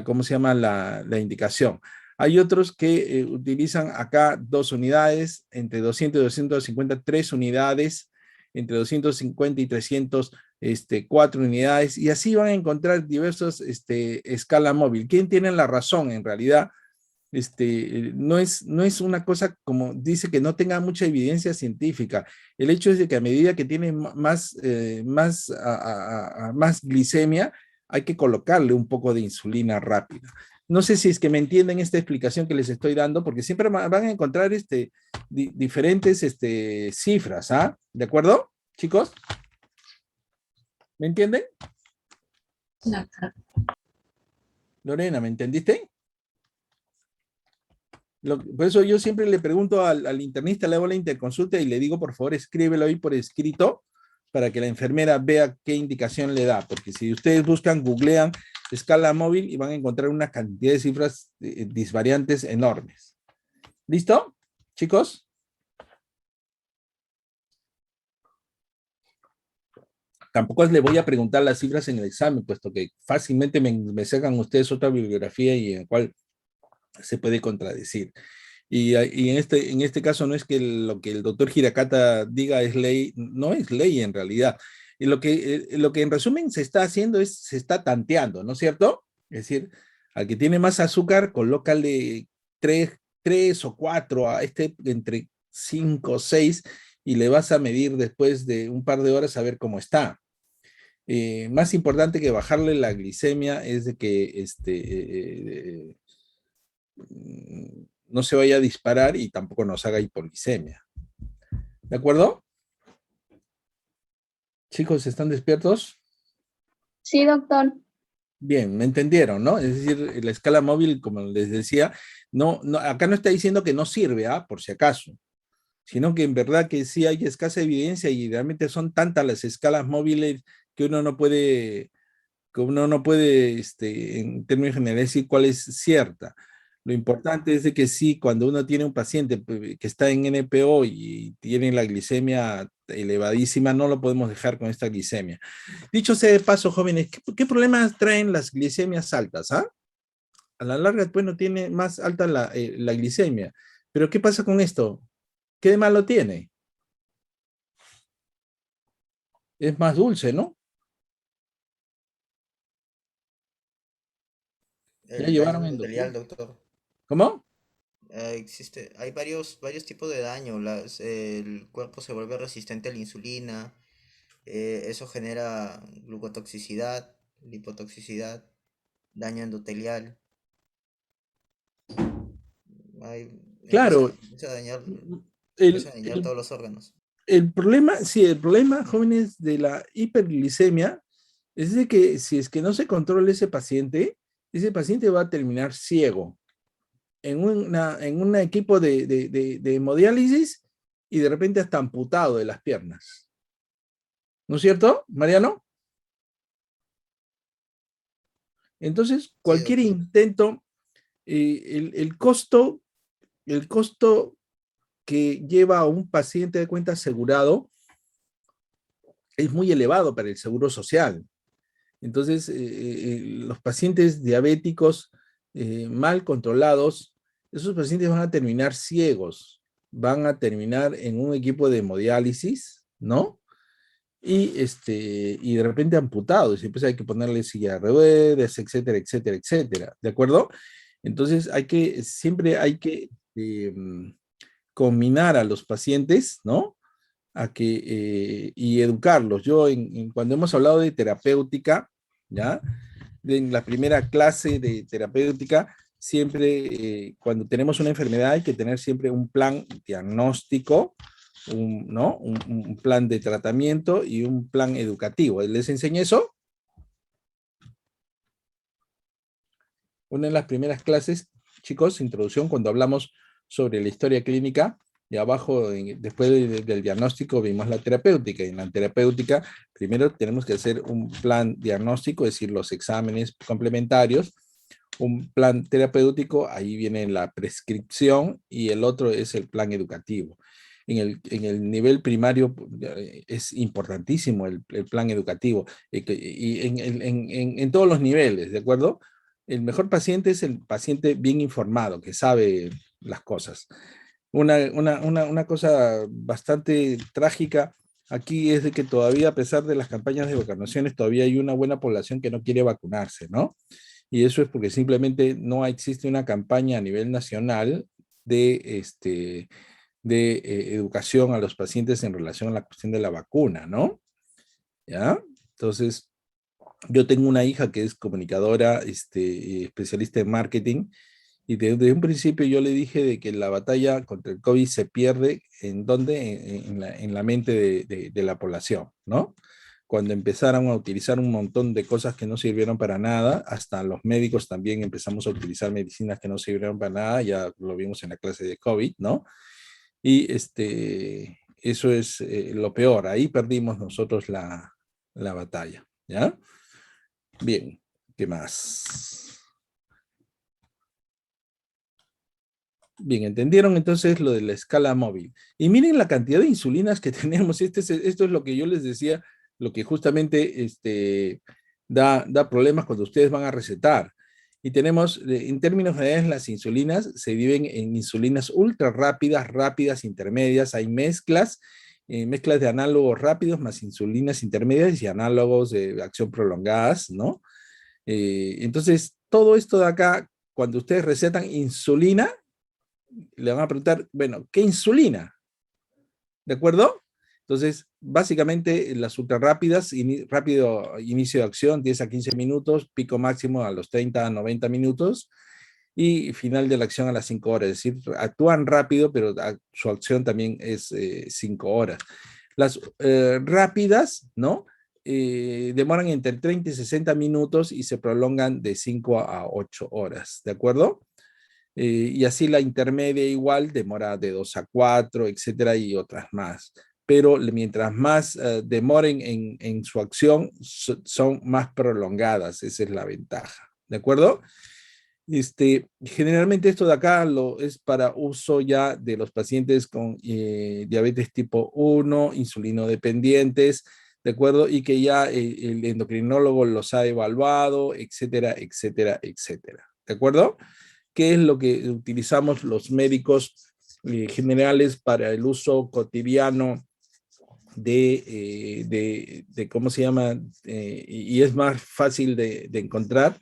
¿cómo se llama? La indicación. Hay otros que utilizan acá 2 unidades, entre 200 y 250, 3 unidades, entre 250 y 300, 4 unidades, y así van a encontrar diversos escala móvil. ¿Quién tiene la razón? En realidad, no es una cosa como dice que no tenga mucha evidencia científica. El hecho es de que a medida que tiene más glicemia, hay que colocarle un poco de insulina rápida. No sé si es que me entienden esta explicación que les estoy dando, porque siempre van a encontrar diferentes cifras, ¿ah? ¿De acuerdo, chicos? ¿Me entienden? Lorena, ¿me entendiste? Por eso yo siempre le pregunto al internista, le hago la interconsulta y le digo, por favor, escríbelo ahí por escrito para que la enfermera vea qué indicación le da, porque si ustedes buscan, googlean escala móvil y van a encontrar una cantidad de cifras disvariantes enormes. ¿Listo, chicos? Tampoco le voy a preguntar las cifras en el examen, puesto que fácilmente me sacan ustedes otra bibliografía y en la cual se puede contradecir. Y en este caso no es que lo que el doctor Hiracata diga es ley, no es ley en realidad. Y lo que en resumen se está haciendo es, se está tanteando, ¿no es cierto? Es decir, al que tiene más azúcar, colócale tres o cuatro, a entre 5 o 6, y le vas a medir después de un par de horas a ver cómo está. Más importante que bajarle la glicemia es de que no se vaya a disparar y tampoco nos haga hipoglicemia. ¿De acuerdo? Chicos, ¿están despiertos? Sí, doctor. Bien, me entendieron, ¿no? Es decir, la escala móvil, como les decía, acá no está diciendo que no sirve, por si acaso, sino que en verdad que sí hay escasa evidencia y realmente son tantas las escalas móviles que uno no puede, en términos generales, decir cuál es cierta. Lo importante es de que sí, cuando uno tiene un paciente que está en NPO y tiene la glicemia elevadísima, no lo podemos dejar con esta glicemia. Dicho sea de paso, jóvenes, ¿qué problemas traen las glicemias altas? A la larga, después no tiene más alta la glicemia. Pero ¿qué pasa con esto? ¿Qué de malo tiene? Es más dulce, ¿no? Ya El daño llevaron endotelial, endocrino. doctor. ¿Cómo? Hay varios tipos de daño. El cuerpo se vuelve resistente a la insulina. Eso genera glucotoxicidad, lipotoxicidad, daño endotelial. Hay- empieza, Claro, empieza a dañar, empieza el, a dañar el todos los órganos. El problema, sí, el problema, jóvenes, de la hiperglicemia es de que si es que no se controla ese paciente va a terminar ciego en un equipo de hemodiálisis y de repente hasta amputado de las piernas. ¿No es cierto, Mariano? Entonces, Sí, cualquier doctor. intento, el costo que lleva a un paciente de cuenta asegurado es muy elevado para el seguro social. Entonces, los pacientes diabéticos mal controlados, esos pacientes van a terminar ciegos. van a terminar en un equipo de hemodiálisis, ¿no? Y de repente amputados, y después hay que ponerle silla de ruedas, etcétera, etcétera, etcétera, ¿de acuerdo? Entonces siempre hay que combinar a los pacientes, ¿no? Y educarlos. Cuando hemos hablado de terapéutica, ¿ya? En la primera clase de terapéutica, siempre cuando tenemos una enfermedad hay que tener siempre un plan diagnóstico, ¿no? Un plan de tratamiento y un plan educativo. ¿Les enseñé eso? Una de las primeras clases, chicos, introducción, cuando hablamos sobre la historia clínica, y abajo, después del diagnóstico, vimos la terapéutica. Y en la terapéutica, primero tenemos que hacer un plan diagnóstico, es decir, los exámenes complementarios, un plan terapéutico, ahí viene la prescripción, y el otro es el plan educativo. En el nivel primario es importantísimo el plan educativo, y en todos los niveles, ¿de acuerdo? El mejor paciente es el paciente bien informado, que sabe las cosas. Una cosa bastante trágica aquí es de que todavía, a pesar de las campañas de vacunaciones, todavía hay una buena población que no quiere vacunarse, ¿no? Y eso es porque simplemente no existe una campaña a nivel nacional de educación a los pacientes en relación a la cuestión de la vacuna, ¿no? ¿Ya? Entonces, yo tengo una hija que es comunicadora, especialista en marketing, y desde un principio yo le dije de que la batalla contra el COVID se pierde ¿en dónde? En la mente de la población, ¿no? Cuando empezaron a utilizar un montón de cosas que no sirvieron para nada, hasta los médicos también empezamos a utilizar medicinas que no sirvieron para nada, ya lo vimos en la clase de COVID, ¿no? Y eso es lo peor, ahí perdimos nosotros la batalla, ¿ya? Bien, ¿qué más? Bien, entendieron entonces lo de la escala móvil. Y miren la cantidad de insulinas que tenemos. Esto es lo que yo les decía, lo que justamente da problemas cuando ustedes van a recetar. Y tenemos, en términos generales, las insulinas se dividen en insulinas ultra rápidas, rápidas, intermedias. Hay mezclas de análogos rápidos más insulinas intermedias y análogos de acción prolongadas, ¿no? Entonces, todo esto de acá, cuando ustedes recetan insulina, le van a preguntar, bueno, ¿qué insulina? ¿De acuerdo? Entonces, básicamente las ultra rápidas, rápido inicio de acción, 10 a 15 minutos, pico máximo a los 30 a 90 minutos y final de la acción a las 5 horas. Es decir, actúan rápido, pero su acción también es 5 horas. Las rápidas, ¿no? Demoran entre 30 y 60 minutos y se prolongan de 5 a 8 horas, ¿de acuerdo? Y así la intermedia igual demora de 2 a 4, etcétera, y otras más. Pero mientras más demoren en su acción, son más prolongadas. Esa es la ventaja. ¿De acuerdo? Generalmente esto de acá es para uso ya de los pacientes con diabetes tipo 1, insulino dependientes, ¿de acuerdo? Y que ya el endocrinólogo los ha evaluado, etcétera, etcétera, etcétera. ¿De acuerdo? ¿Qué es lo que utilizamos los médicos generales para el uso cotidiano ¿cómo se llama? Y es más fácil de encontrar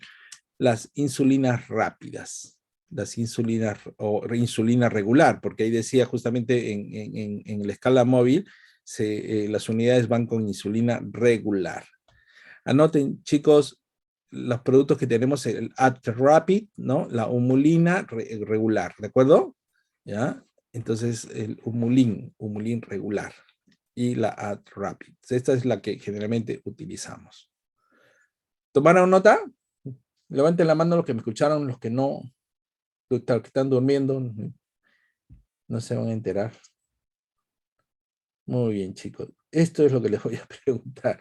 las insulinas rápidas, las insulinas o insulina regular, porque ahí decía justamente en la escala móvil, las unidades van con insulina regular. Anoten, chicos, los productos que tenemos, el AdRapid, ¿no? La humulina regular, ¿de acuerdo? ¿Ya? Entonces, el humulin regular y la AdRapid. Esta es la que generalmente utilizamos. ¿Tomaron nota? Levanten la mano los que me escucharon, los que no, los que están durmiendo, no se van a enterar. Muy bien, chicos. Esto es lo que les voy a preguntar.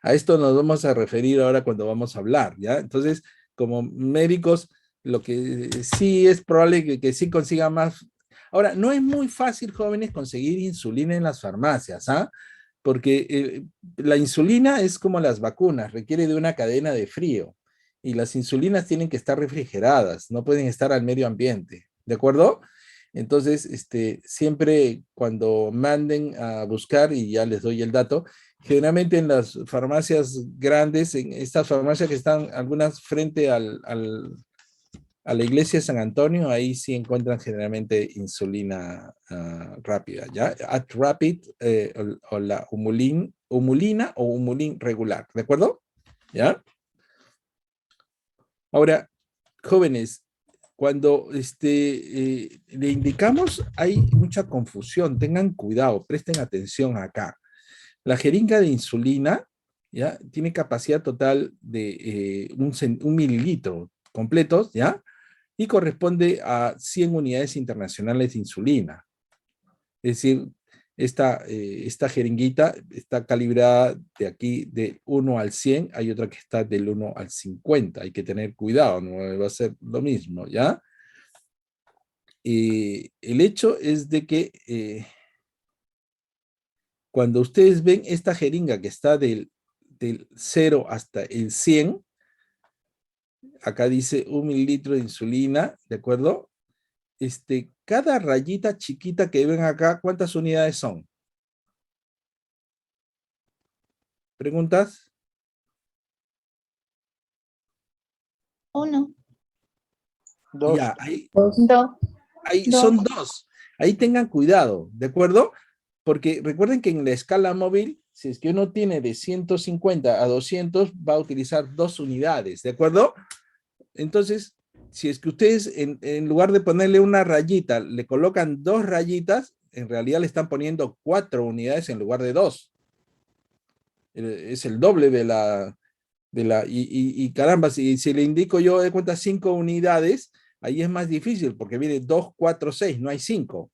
A esto nos vamos a referir ahora cuando vamos a hablar, ¿ya? Entonces, como médicos, lo que sí es probable que sí consigan más. Ahora, no es muy fácil, jóvenes, conseguir insulina en las farmacias, ¿ah? Porque la insulina es como las vacunas, requiere de una cadena de frío. Y las insulinas tienen que estar refrigeradas, no pueden estar al medio ambiente, ¿de acuerdo? Entonces, siempre cuando manden a buscar, y ya les doy el dato, generalmente en las farmacias grandes, en estas farmacias que están algunas frente a la iglesia de San Antonio, ahí sí encuentran generalmente insulina rápida, ¿ya? At Rapid o la humulina o humulin regular, ¿de acuerdo? ¿Ya? Ahora, jóvenes, cuando le indicamos, hay mucha confusión, tengan cuidado, presten atención acá. La jeringa de insulina, ¿ya? Tiene capacidad total de un mililitro completos, ¿ya? Y corresponde a 100 unidades internacionales de insulina. Es decir, esta jeringuita está calibrada de aquí de 1 al 100, hay otra que está del 1 al 50. Hay que tener cuidado, no va a ser lo mismo, ¿ya? El hecho es de que cuando ustedes ven esta jeringa que está del 0 hasta el 100, acá dice 1 mililitro de insulina, ¿de acuerdo? Cada rayita chiquita que ven acá, ¿cuántas unidades son? ¿Preguntas? 1, Dos. Ya, ahí, 2, ahí 2. son dos. Ahí tengan cuidado, ¿de acuerdo? Porque recuerden que en la escala móvil, si es que uno tiene de 150 a 200, va a utilizar 2 unidades, ¿de acuerdo? Entonces, si es que ustedes en lugar de ponerle una rayita, le colocan 2 rayitas, en realidad le están poniendo 4 unidades en lugar de 2. Es el doble y caramba, si le indico yo de cuenta 5 unidades, ahí es más difícil porque viene 2, 4, 6, no hay 5.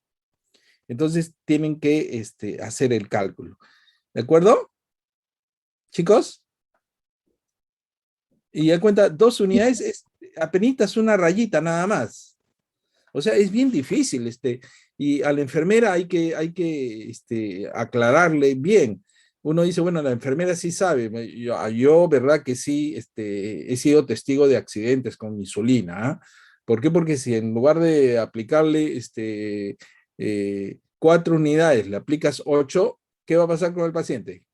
Entonces tienen que hacer el cálculo. ¿De acuerdo? Chicos. Y ya cuenta, 2 unidades es apenas una rayita nada más. O sea, es bien difícil. Y a la enfermera hay que aclararle bien. Uno dice, bueno, la enfermera sí sabe. Yo verdad que sí, he sido testigo de accidentes con insulina. ¿Ah? ¿Por qué? Porque si en lugar de aplicarle 4 unidades, le aplicas 8, ¿qué va a pasar con el paciente?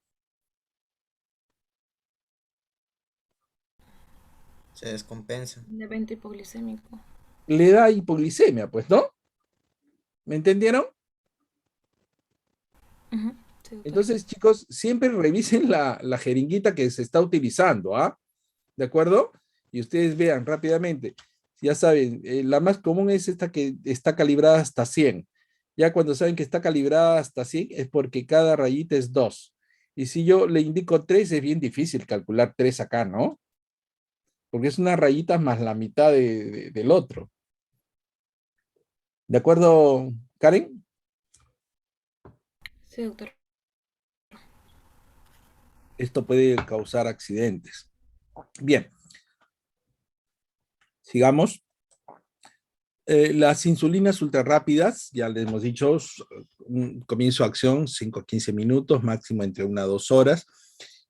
Se descompensa. Un evento hipoglicémico. Le da hipoglicemia, pues, ¿no? ¿Me entendieron? Ujú, sí, doctor. Entonces, chicos, siempre revisen la jeringuita que se está utilizando, ¿ah? ¿De acuerdo? Y ustedes vean rápidamente. Ya saben, la más común es esta que está calibrada hasta 100. Ya cuando saben que está calibrada hasta 100 es porque cada rayita es 2. Y si yo le indico 3, es bien difícil calcular 3 acá, ¿no? Porque es una rayita más la mitad del otro. ¿De acuerdo, Karen? Sí, doctor. Esto puede causar accidentes. Bien, sigamos. Las insulinas ultrarrápidas, ya les hemos dicho, un comienzo de acción 5 a 15 minutos, máximo entre 1 a 2 horas.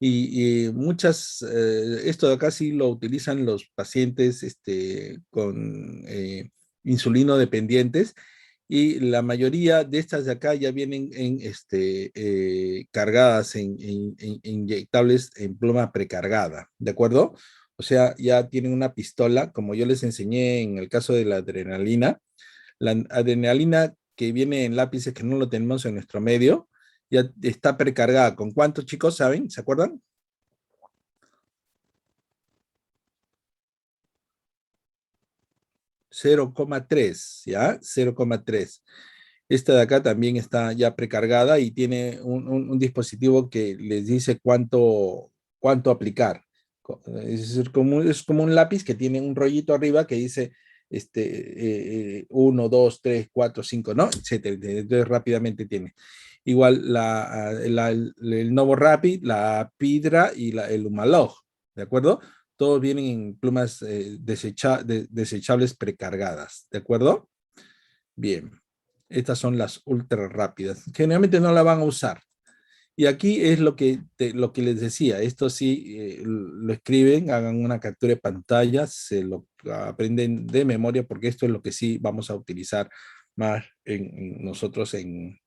Y muchas, esto de acá sí lo utilizan los pacientes con insulino dependientes, y la mayoría de estas de acá ya vienen cargadas en inyectables en pluma precargada, ¿de acuerdo? O sea, ya tienen una pistola, como yo les enseñé en el caso de la adrenalina que viene en lápices que no lo tenemos en nuestro medio, ya está precargada. ¿Con cuántos, chicos, saben? ¿Se acuerdan? 0,3, ¿ya? 0,3. Esta de acá también está ya precargada y tiene un dispositivo que les dice cuánto aplicar. Es como un lápiz que tiene un rollito arriba que dice 1, 2, 3, 4, 5, ¿no? Etcétera. Entonces rápidamente tiene. Igual el Novo Rapid, la Pidra y el Humalog, ¿de acuerdo? Todos vienen en plumas desechables precargadas, ¿de acuerdo? Bien, estas son las ultra rápidas. Generalmente no la van a usar. Y aquí es lo que les decía, esto sí lo escriben, hagan una captura de pantalla, se lo aprenden de memoria porque esto es lo que sí vamos a utilizar más nosotros en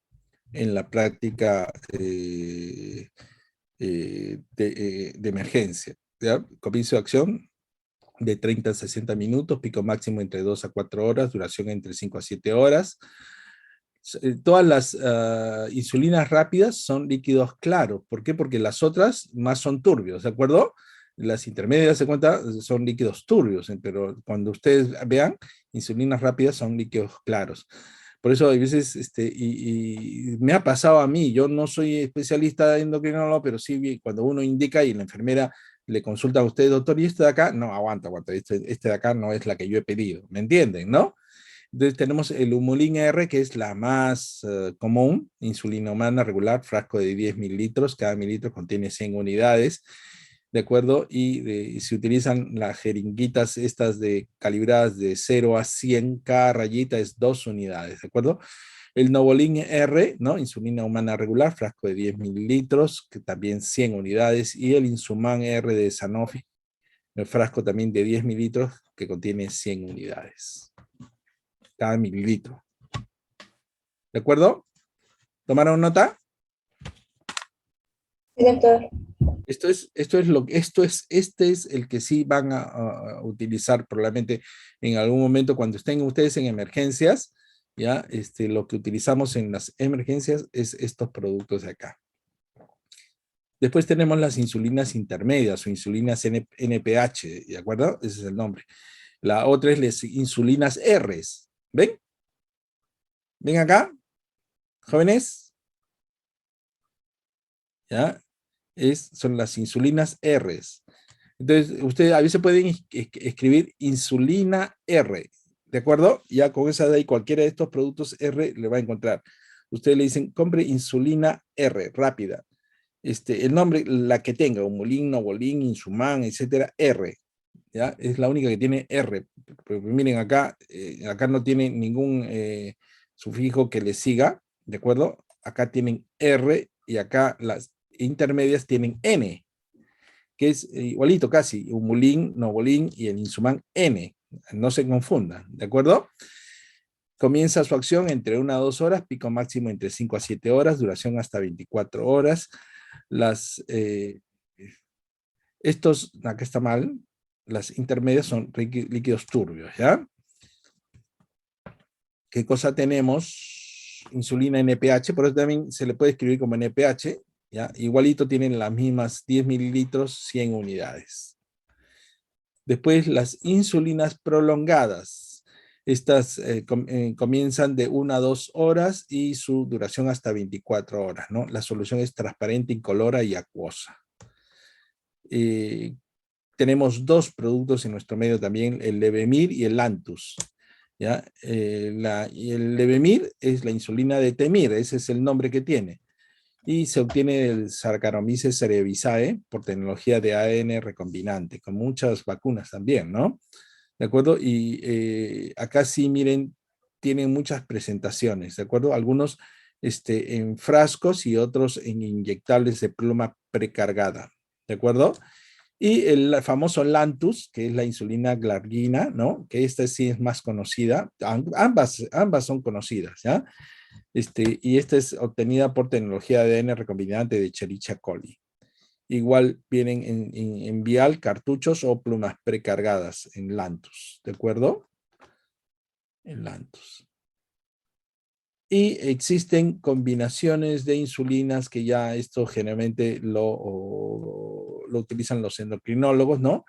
la práctica de emergencia. ¿Ya? Comienzo de acción de 30 a 60 minutos, pico máximo entre 2 a 4 horas, duración entre 5 a 7 horas. Todas las insulinas rápidas son líquidos claros. ¿Por qué? Porque las otras más son turbios, ¿de acuerdo? Las intermedias, se cuenta, son líquidos turbios, pero cuando ustedes vean, insulinas rápidas son líquidos claros. Por eso hay veces, y me ha pasado a mí, yo no soy especialista endocrinólogo, pero sí cuando uno indica y la enfermera le consulta a usted, doctor, ¿y este de acá? No, aguanta, este de acá no es la que yo he pedido, ¿me entienden, no? Entonces tenemos el Humulin R, que es la más común, insulina humana regular, frasco de 10 mililitros, cada mililitro contiene 100 unidades, ¿de acuerdo? Y se utilizan las jeringuitas estas calibradas de 0 a 100, cada rayita es 2 unidades, ¿de acuerdo? El Novolin R, ¿no? Insulina humana regular, frasco de 10 mililitros, que también 100 unidades, y el Insuman R de Sanofi, el frasco también de 10 mililitros, que contiene 100 unidades cada mililitro. ¿De acuerdo? ¿Tomaron nota? Sí, doctor. Este es el que sí van a utilizar probablemente en algún momento cuando estén ustedes en emergencias, ya, lo que utilizamos en las emergencias es estos productos de acá. Después tenemos las insulinas intermedias o insulinas NPH, ¿de acuerdo? Ese es el nombre. La otra es las insulinas Rs. ¿Ven? ¿Ven acá? ¿Jóvenes? ¿Ya? Son las insulinas Rs. Entonces, ustedes a veces pueden escribir insulina R, ¿de acuerdo? Ya con esa de ahí, cualquiera de estos productos R le va a encontrar. Ustedes le dicen, compre insulina R, rápida. El nombre, la que tenga, Humulin, Novolin, Insuman, etcétera, R. ¿Ya? Es la única que tiene R. Pero miren acá, acá no tiene ningún sufijo que le siga, ¿de acuerdo? Acá tienen R y acá las intermedias tienen N, que es igualito casi, Humulin, Novolin y el Insuman N. No se confundan, ¿de acuerdo? Comienza su acción entre 1 a 2 horas, pico máximo entre 5 a 7 horas, duración hasta 24 horas. Acá está mal, las intermedias son líquidos turbios, ¿ya? ¿Qué cosa tenemos? Insulina NPH, por eso también se le puede escribir como NPH, ¿ya? Igualito tienen las mismas 10 mililitros, 100 unidades. Después las insulinas prolongadas. Estas comienzan de 1 a 2 horas y su duración hasta 24 horas, ¿no? La solución es transparente, incolora y acuosa. Tenemos dos productos en nuestro medio también, el Levemir y el Lantus. ¿Ya? El Levemir es la insulina de Temir, ese es el nombre que tiene. Y se obtiene el Saccharomyces cerevisiae por tecnología de ADN recombinante, con muchas vacunas también, ¿no? ¿De acuerdo? Y acá sí, miren, tienen muchas presentaciones, ¿de acuerdo? Algunos en frascos y otros en inyectables de pluma precargada, ¿de acuerdo? Y el famoso Lantus, que es la insulina glargina, ¿no? Que esta sí es más conocida. Ambas son conocidas, ¿ya? Y esta es obtenida por tecnología de ADN recombinante de Escherichia coli. Igual vienen en vial, cartuchos o plumas precargadas en Lantus, ¿de acuerdo? En Lantus. Y existen combinaciones de insulinas que ya esto generalmente lo utilizan los endocrinólogos, ¿no?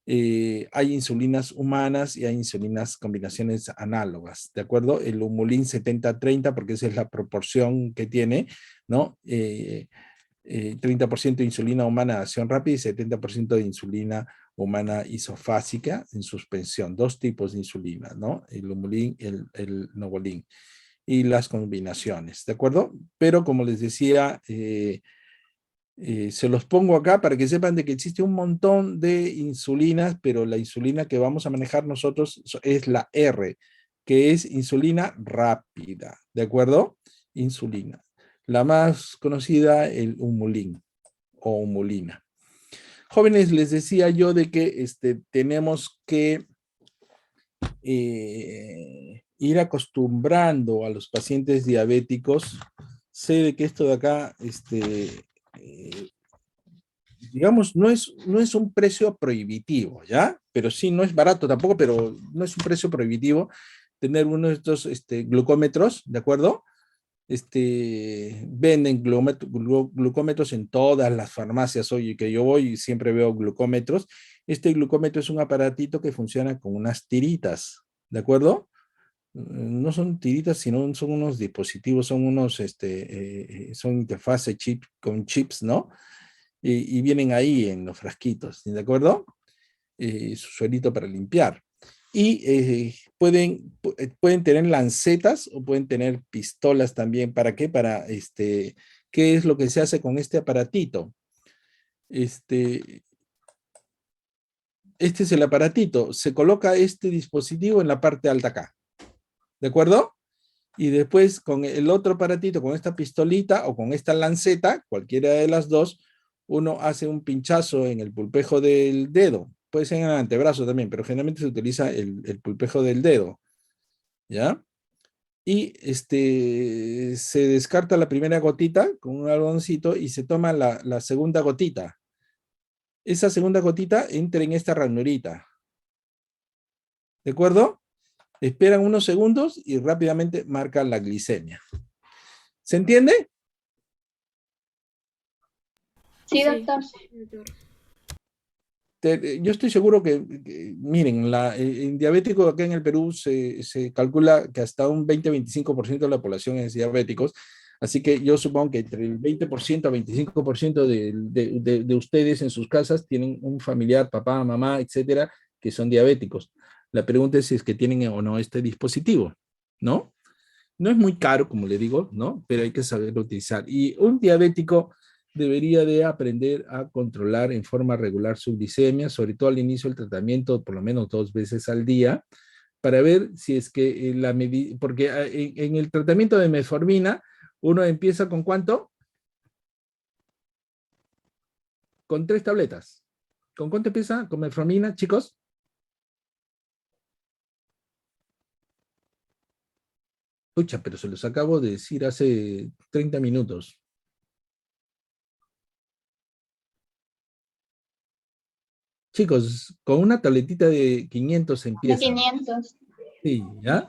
Hay insulinas humanas y hay insulinas combinaciones análogas, ¿de acuerdo? El Humulin 70-30, porque esa es la proporción que tiene, ¿no? 30% de insulina humana de acción rápida y 70% de insulina humana isofásica en suspensión. Dos tipos de insulina, ¿no? El Humulin y el Novolin. Y las combinaciones, ¿de acuerdo? Pero como les decía, se los pongo acá para que sepan de que existe un montón de insulinas, pero la insulina que vamos a manejar nosotros es la R, que es insulina rápida, ¿de acuerdo? Insulina. La más conocida, el Humulin o Humulina. Jóvenes, les decía yo de que tenemos que ir acostumbrando a los pacientes diabéticos. Sé de que esto de acá, digamos, no es un precio prohibitivo, ¿ya? Pero sí, no es barato tampoco, pero no es un precio prohibitivo tener uno de estos glucómetros, ¿de acuerdo? Venden glucómetros en todas las farmacias. Oye, que yo voy y siempre veo glucómetros. Este glucómetro es un aparatito que funciona con unas tiritas, ¿de acuerdo? No son tiritas, sino son unos dispositivos, son unos, son interfase chip con chips, ¿no? Y vienen ahí en los frasquitos, ¿de acuerdo? Su suelito para limpiar. Y pueden tener lancetas o pueden tener pistolas también. ¿Para qué? ¿Qué es lo que se hace con este aparatito? Este es el aparatito. Se coloca este dispositivo en la parte alta acá. ¿De acuerdo? Y después con el otro aparatito, con esta pistolita o con esta lanceta, cualquiera de las dos, uno hace un pinchazo en el pulpejo del dedo. Puede ser en el antebrazo también, pero generalmente se utiliza el pulpejo del dedo, ¿ya? Y se descarta la primera gotita con un algodoncito y se toma la segunda gotita. Esa segunda gotita entra en esta ranurita. ¿De acuerdo? Esperan unos segundos y rápidamente marcan la glicemia. ¿Se entiende? Sí, doctor. doctor. Yo estoy seguro miren, en diabético acá en el Perú se calcula que hasta un 20-25% de la población es diabéticos, así que yo supongo que entre el 20% a 25% de ustedes en sus casas tienen un familiar, papá, mamá, etcétera, que son diabéticos. La pregunta es si es que tienen o no este dispositivo, ¿no? No es muy caro, como le digo, ¿no? Pero hay que saberlo utilizar. Y un diabético debería de aprender a controlar en forma regular su glicemia, sobre todo al inicio del tratamiento, por lo menos 2 veces al día, para ver si es que porque en el tratamiento de metformina, uno empieza con ¿cuánto? Con 3 tabletas. ¿Con cuánto empieza? ¿Con metformina, chicos? Pucha, pero se los acabo de decir hace 30 minutos. Chicos, con una tabletita de 500 se De empieza. 500. Sí, ¿ya?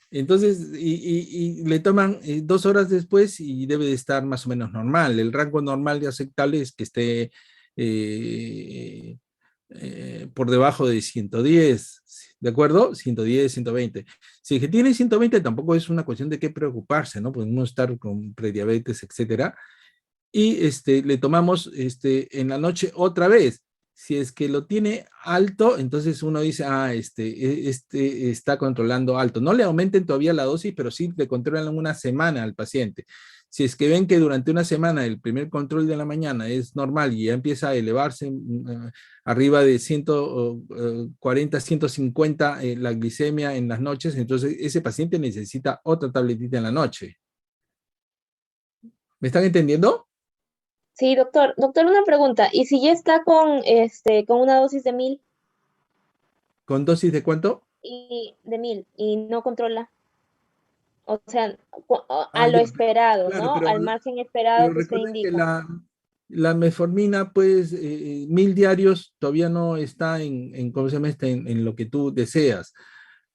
Entonces, y le toman 2 horas después y debe de estar más o menos normal. El rango normal de aceptable es que esté eh, por debajo de 110, ¿de acuerdo? 110, 120. Si es que tiene 120, tampoco es una cuestión de qué preocuparse, ¿no? Podemos estar con prediabetes, etcétera. Y le tomamos en la noche otra vez. Si es que lo tiene alto, entonces uno dice, está controlando alto. No le aumenten todavía la dosis, pero sí le controlan una semana al paciente. Si es que ven que durante una semana el primer control de la mañana es normal y ya empieza a elevarse arriba de 140, 150 la glicemia en las noches, entonces ese paciente necesita otra tabletita en la noche. ¿Me están entendiendo? Sí, doctor. Doctor, una pregunta. ¿Y si ya está con una dosis de 1000 ¿Con dosis de cuánto? y no controla? O sea, Ah, a lo ya, esperado, claro, ¿no? Al margen esperado pero que usted recuerden que indica. la metformina, pues, 1000 diarios todavía no está ¿cómo se llama? En lo que tú deseas.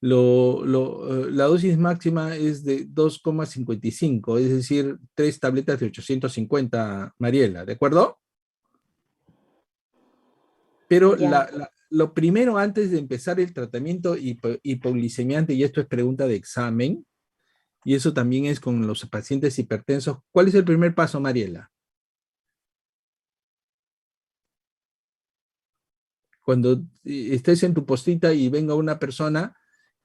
La dosis máxima es de 2,55, es decir, 3 tabletas de 850, Mariela, ¿de acuerdo? Pero Ya. lo primero antes de empezar el tratamiento hipoglicemiante, y esto es pregunta de examen, y eso también es con los pacientes hipertensos. ¿Cuál es el primer paso, Mariela? Cuando estés en tu postita y venga una persona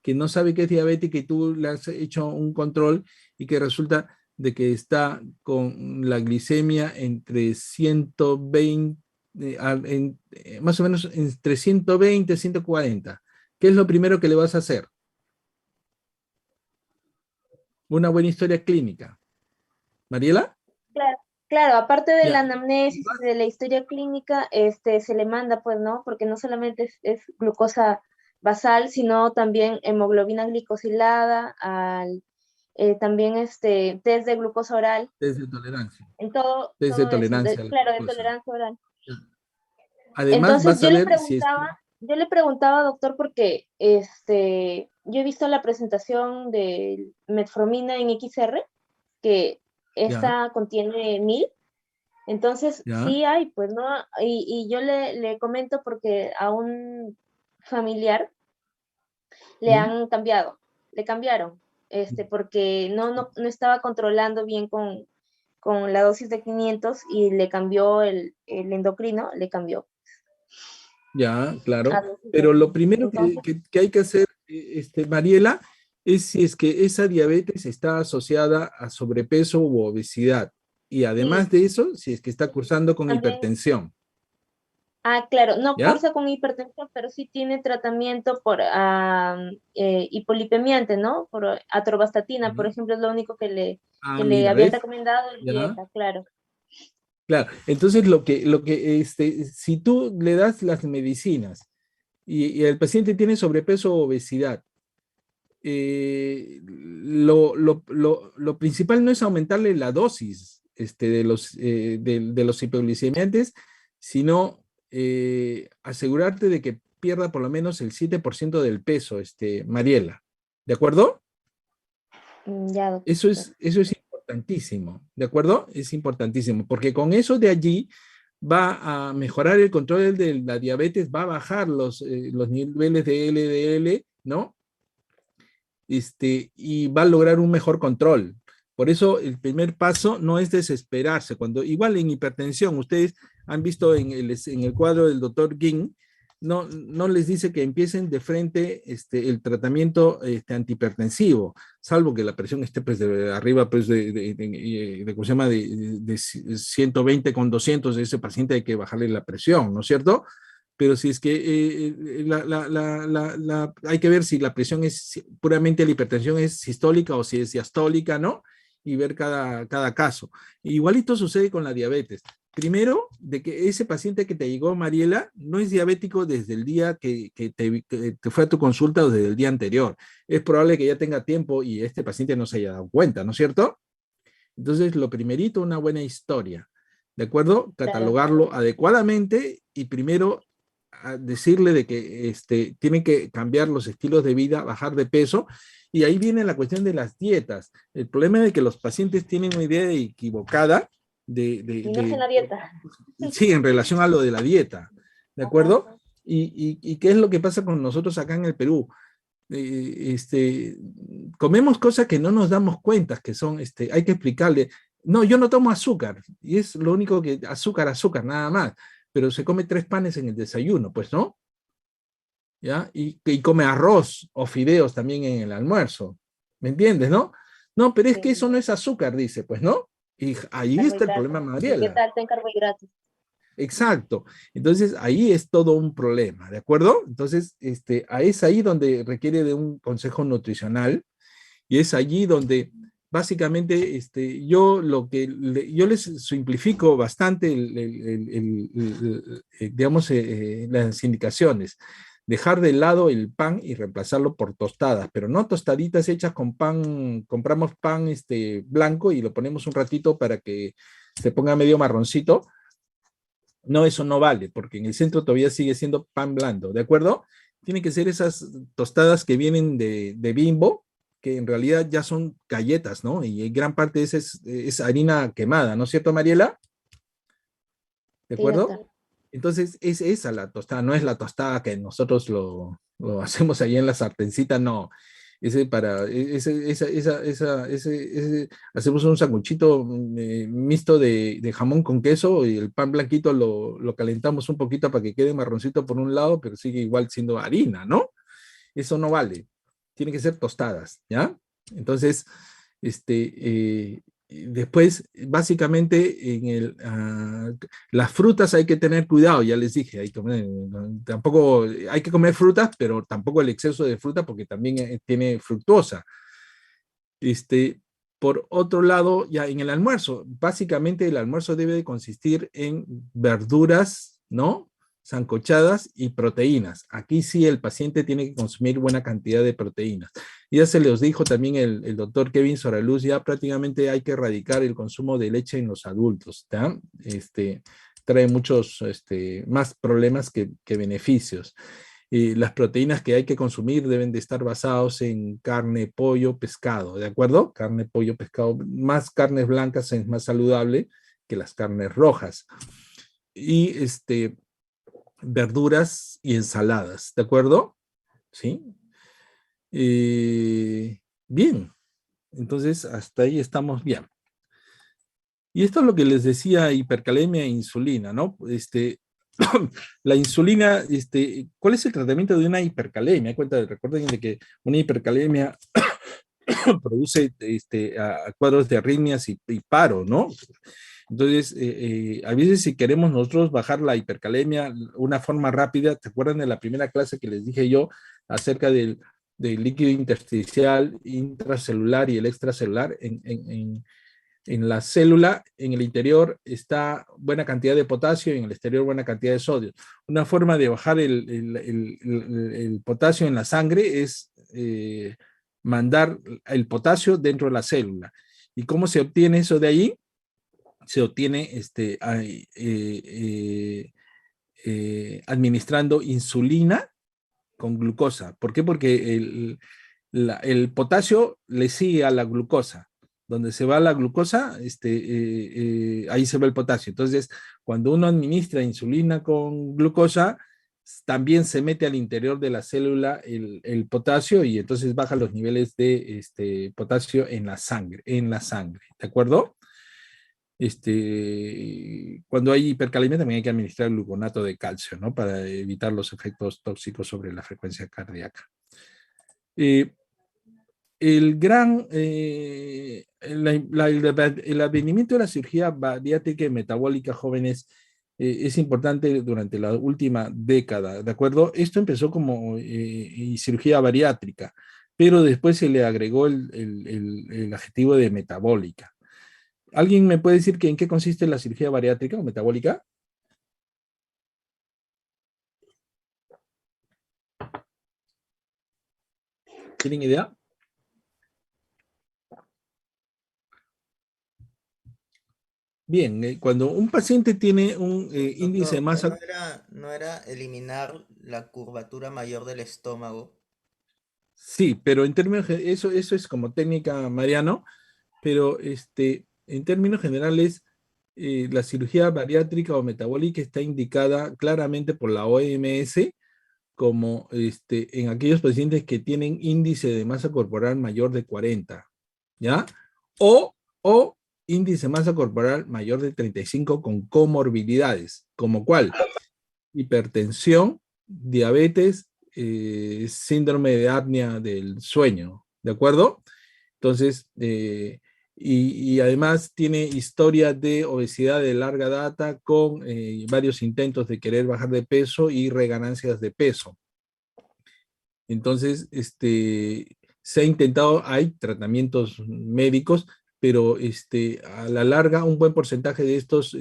que no sabe que es diabética y tú le has hecho un control y que resulta de que está con la glicemia entre 120, más o menos entre 120 y 140. ¿Qué es lo primero que le vas a hacer? Una buena historia clínica. ¿Mariela? Claro, claro, aparte de Ya. la anamnesis y de la historia clínica, se le manda, pues, ¿no? Porque no solamente es glucosa basal, sino también hemoglobina glicosilada, también test de glucosa oral, Test de tolerancia. en todo eso, Tolerancia a la claro, de glucosa. tolerancia oral. Además, Entonces vas a ver si es que... yo le preguntaba, doctor, porque yo he visto la presentación de metformina en XR, que Ya, esta contiene 1000. Entonces, ya. sí hay, pues, ¿no? Y yo le comento porque a un familiar le cambiaron, porque no estaba controlando bien con la dosis de 500 y le cambió el endocrino, le cambió Ya, a claro. dosis de Pero lo 500. primero Entonces, que hay que hacer, Mariela, es si es que esa diabetes está asociada a sobrepeso u obesidad. Y además sí, de eso, si es que está cursando con también, hipertensión. claro, no ¿Ya? cursa con hipertensión, pero sí tiene tratamiento por hipolipemiante, ¿no? Por atorvastatina, por Ujú. ejemplo, es lo único que le Mira, habían ¿ves? recomendado en ¿Ya? dieta, claro. Claro. Entonces, si tú le das las medicinas y el paciente tiene sobrepeso o obesidad, lo principal no es aumentarle la dosis de los hipoglicemiantes, sino asegurarte de que pierda por lo menos el 7% del peso, Mariela. ¿De acuerdo? Ya, doctor. Eso es importantísimo, ¿de acuerdo? Es importantísimo, porque con eso de allí va a mejorar el control de la diabetes, va a bajar los niveles de LDL, ¿no? Y va a lograr un mejor control. Por eso el primer paso no es desesperarse. Igual en hipertensión, ustedes han visto en el cuadro del doctor Ging, no les dice que empiecen de frente el tratamiento antihipertensivo, salvo que la presión esté pues, de arriba pues, ¿cómo se llama? De 120 con 200, ese paciente hay que bajarle la presión, ¿no es cierto? Pero si es que hay que ver si la presión es puramente la hipertensión es sistólica o si es diastólica, ¿no? Y ver cada caso. Igualito sucede con la diabetes. Primero, de que ese paciente que te llegó, Mariela, no es diabético desde el día que te fue a tu consulta o desde el día anterior. Es probable que ya tenga tiempo y este paciente no se haya dado cuenta, ¿no es cierto? Entonces, lo primerito, una buena historia. ¿De acuerdo? Claro, Catalogarlo adecuadamente y primero a decirle de que tiene que cambiar los estilos de vida, bajar de peso, y ahí viene la cuestión de las dietas. El problema es de que los pacientes tienen una idea equivocada y no hacen la dieta. sí, en relación a lo de la dieta, ¿de Ajá. acuerdo? Y qué es lo que pasa con nosotros acá en el Perú. Comemos cosas que no nos damos cuenta, que son, hay que explicarle, no, yo no tomo azúcar, y es lo único que, azúcar, nada más, pero se come 3 panes en el desayuno, pues, ¿no? ¿Ya? Y come arroz o fideos también en el almuerzo, ¿me entiendes, no? No, pero es que Sí, eso no es azúcar, dice, pues, ¿no? Y ahí está el carbohidratos. problema, Etiqueta Mariela. alta en carbohidratos. Exacto. Entonces, ahí es todo un problema, ¿de acuerdo? Entonces, es ahí donde requiere de un consejo nutricional y es allí donde básicamente yo les simplifico bastante digamos, las indicaciones. Dejar de lado el pan y reemplazarlo por tostadas, pero no tostaditas hechas con pan, compramos pan blanco y lo ponemos un ratito para que se ponga medio marroncito. No, eso no vale, porque en el centro todavía sigue siendo pan blando, ¿de acuerdo? Tienen que ser esas tostadas que vienen de Bimbo, que en realidad ya son galletas, ¿no? Y gran parte de esa es harina quemada, ¿no es cierto, Mariela? ¿De Sí, acuerdo? doctor. Entonces, es esa la tostada, no es la tostada que nosotros lo hacemos ahí en la sartencita, no. Hacemos un sanguchito mixto de jamón con queso y el pan blanquito lo calentamos un poquito para que quede marroncito por un lado, pero sigue igual siendo harina, ¿no? Eso no vale. Tiene que ser tostadas, ¿ya? Entonces, después, básicamente, las frutas hay que tener cuidado, ya les dije, tampoco hay que comer frutas, pero tampoco el exceso de fruta porque también tiene fructosa. Este, por otro lado, ya en el almuerzo, básicamente el almuerzo debe de consistir en verduras, ¿no? sancochadas y proteínas. Aquí sí el paciente tiene que consumir buena cantidad de proteínas. Ya se les dijo también el doctor Kevin Soraluz, ya prácticamente hay que erradicar el consumo de leche en los adultos, ¿tá? Trae muchos más problemas que beneficios. Las proteínas que hay que consumir deben de estar basados en carne, pollo, pescado, ¿de acuerdo? Carne, pollo, pescado, más carnes blancas es más saludable que las carnes rojas. Y verduras y ensaladas, ¿de acuerdo? ¿Sí? Bien, entonces hasta ahí estamos bien. Y esto es lo que les decía, hipercalemia e insulina, ¿no? La insulina, ¿cuál es el tratamiento de una hipercalemia? Recuerden de que una hipercalemia produce cuadros de arritmias y paro, ¿no? Entonces, a veces si queremos nosotros bajar la hipercalemia, una forma rápida, ¿te acuerdan de la primera clase que les dije yo acerca del líquido intersticial, intracelular y el extracelular? En la célula, en el interior está buena cantidad de potasio y en el exterior buena cantidad de sodio. Una forma de bajar el potasio en la sangre es mandar el potasio dentro de la célula. ¿Y cómo se obtiene eso de ahí? Se obtiene administrando insulina con glucosa. ¿Por qué? Porque el potasio le sigue a la glucosa. Donde se va la glucosa, ahí se va el potasio. Entonces, cuando uno administra insulina con glucosa, también se mete al interior de la célula el potasio y entonces baja los niveles de potasio en la sangre, ¿de acuerdo? Cuando hay hipercalemia también hay que administrar gluconato de calcio, ¿no? Para evitar los efectos tóxicos sobre la frecuencia cardíaca. El advenimiento de la cirugía bariátrica y metabólica, jóvenes, es importante durante la última década, ¿de acuerdo? Esto empezó como cirugía bariátrica, pero después se le agregó el adjetivo de metabólica. ¿Alguien me puede decir en qué consiste la cirugía bariátrica o metabólica? ¿Tienen idea? Bien, cuando un paciente tiene un índice de masa... ¿No era eliminar la curvatura mayor del estómago? Sí, pero en términos... Eso es como técnica, Mariano, pero en términos generales, la cirugía bariátrica o metabólica está indicada claramente por la OMS como en aquellos pacientes que tienen índice de masa corporal mayor de 40, ¿ya? O índice de masa corporal mayor de 35 con comorbilidades, como cuál: hipertensión, diabetes, síndrome de apnea del sueño, ¿de acuerdo? Entonces, y además tiene historia de obesidad de larga data con varios intentos de querer bajar de peso y reganancias de peso. Entonces, se ha intentado, hay tratamientos médicos, pero a la larga un buen porcentaje de estos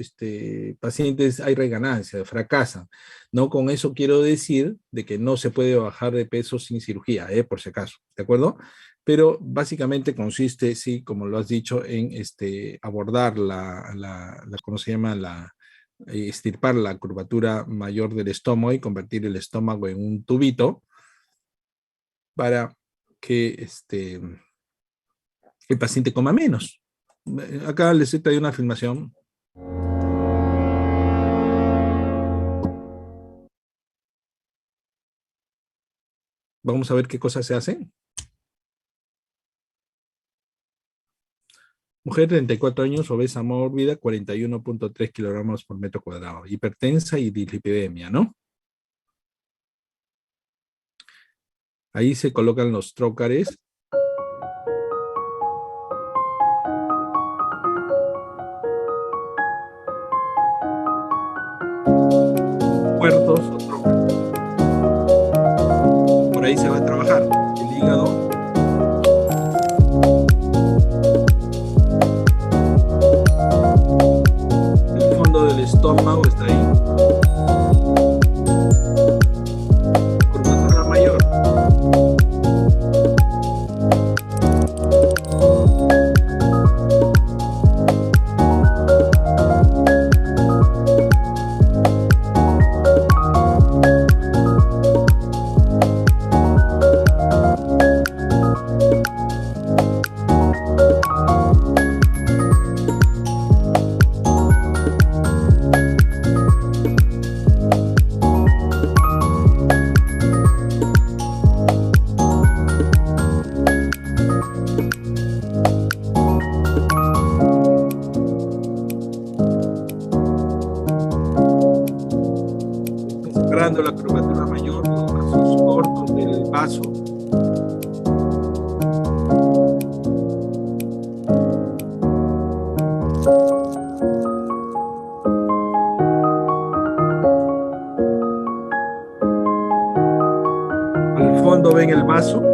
pacientes hay reganancia, fracasan, ¿no? Con eso quiero decir de que no se puede bajar de peso sin cirugía, por si acaso, ¿de acuerdo? Pero básicamente consiste, sí, como lo has dicho, en abordar ¿cómo se llama? Extirpar la curvatura mayor del estómago y convertir el estómago en un tubito para que el paciente coma menos. Acá les he traído una filmación. Vamos a ver qué cosas se hacen. Mujer, 34 años, obesa mórbida, 41.3 kilogramos por metro cuadrado, hipertensa y dislipidemia, ¿no? Ahí se colocan los trócares. Puertos o trócares. Por ahí se va a trabajar el hígado. El fondo del estómago está ahí. ven el vaso,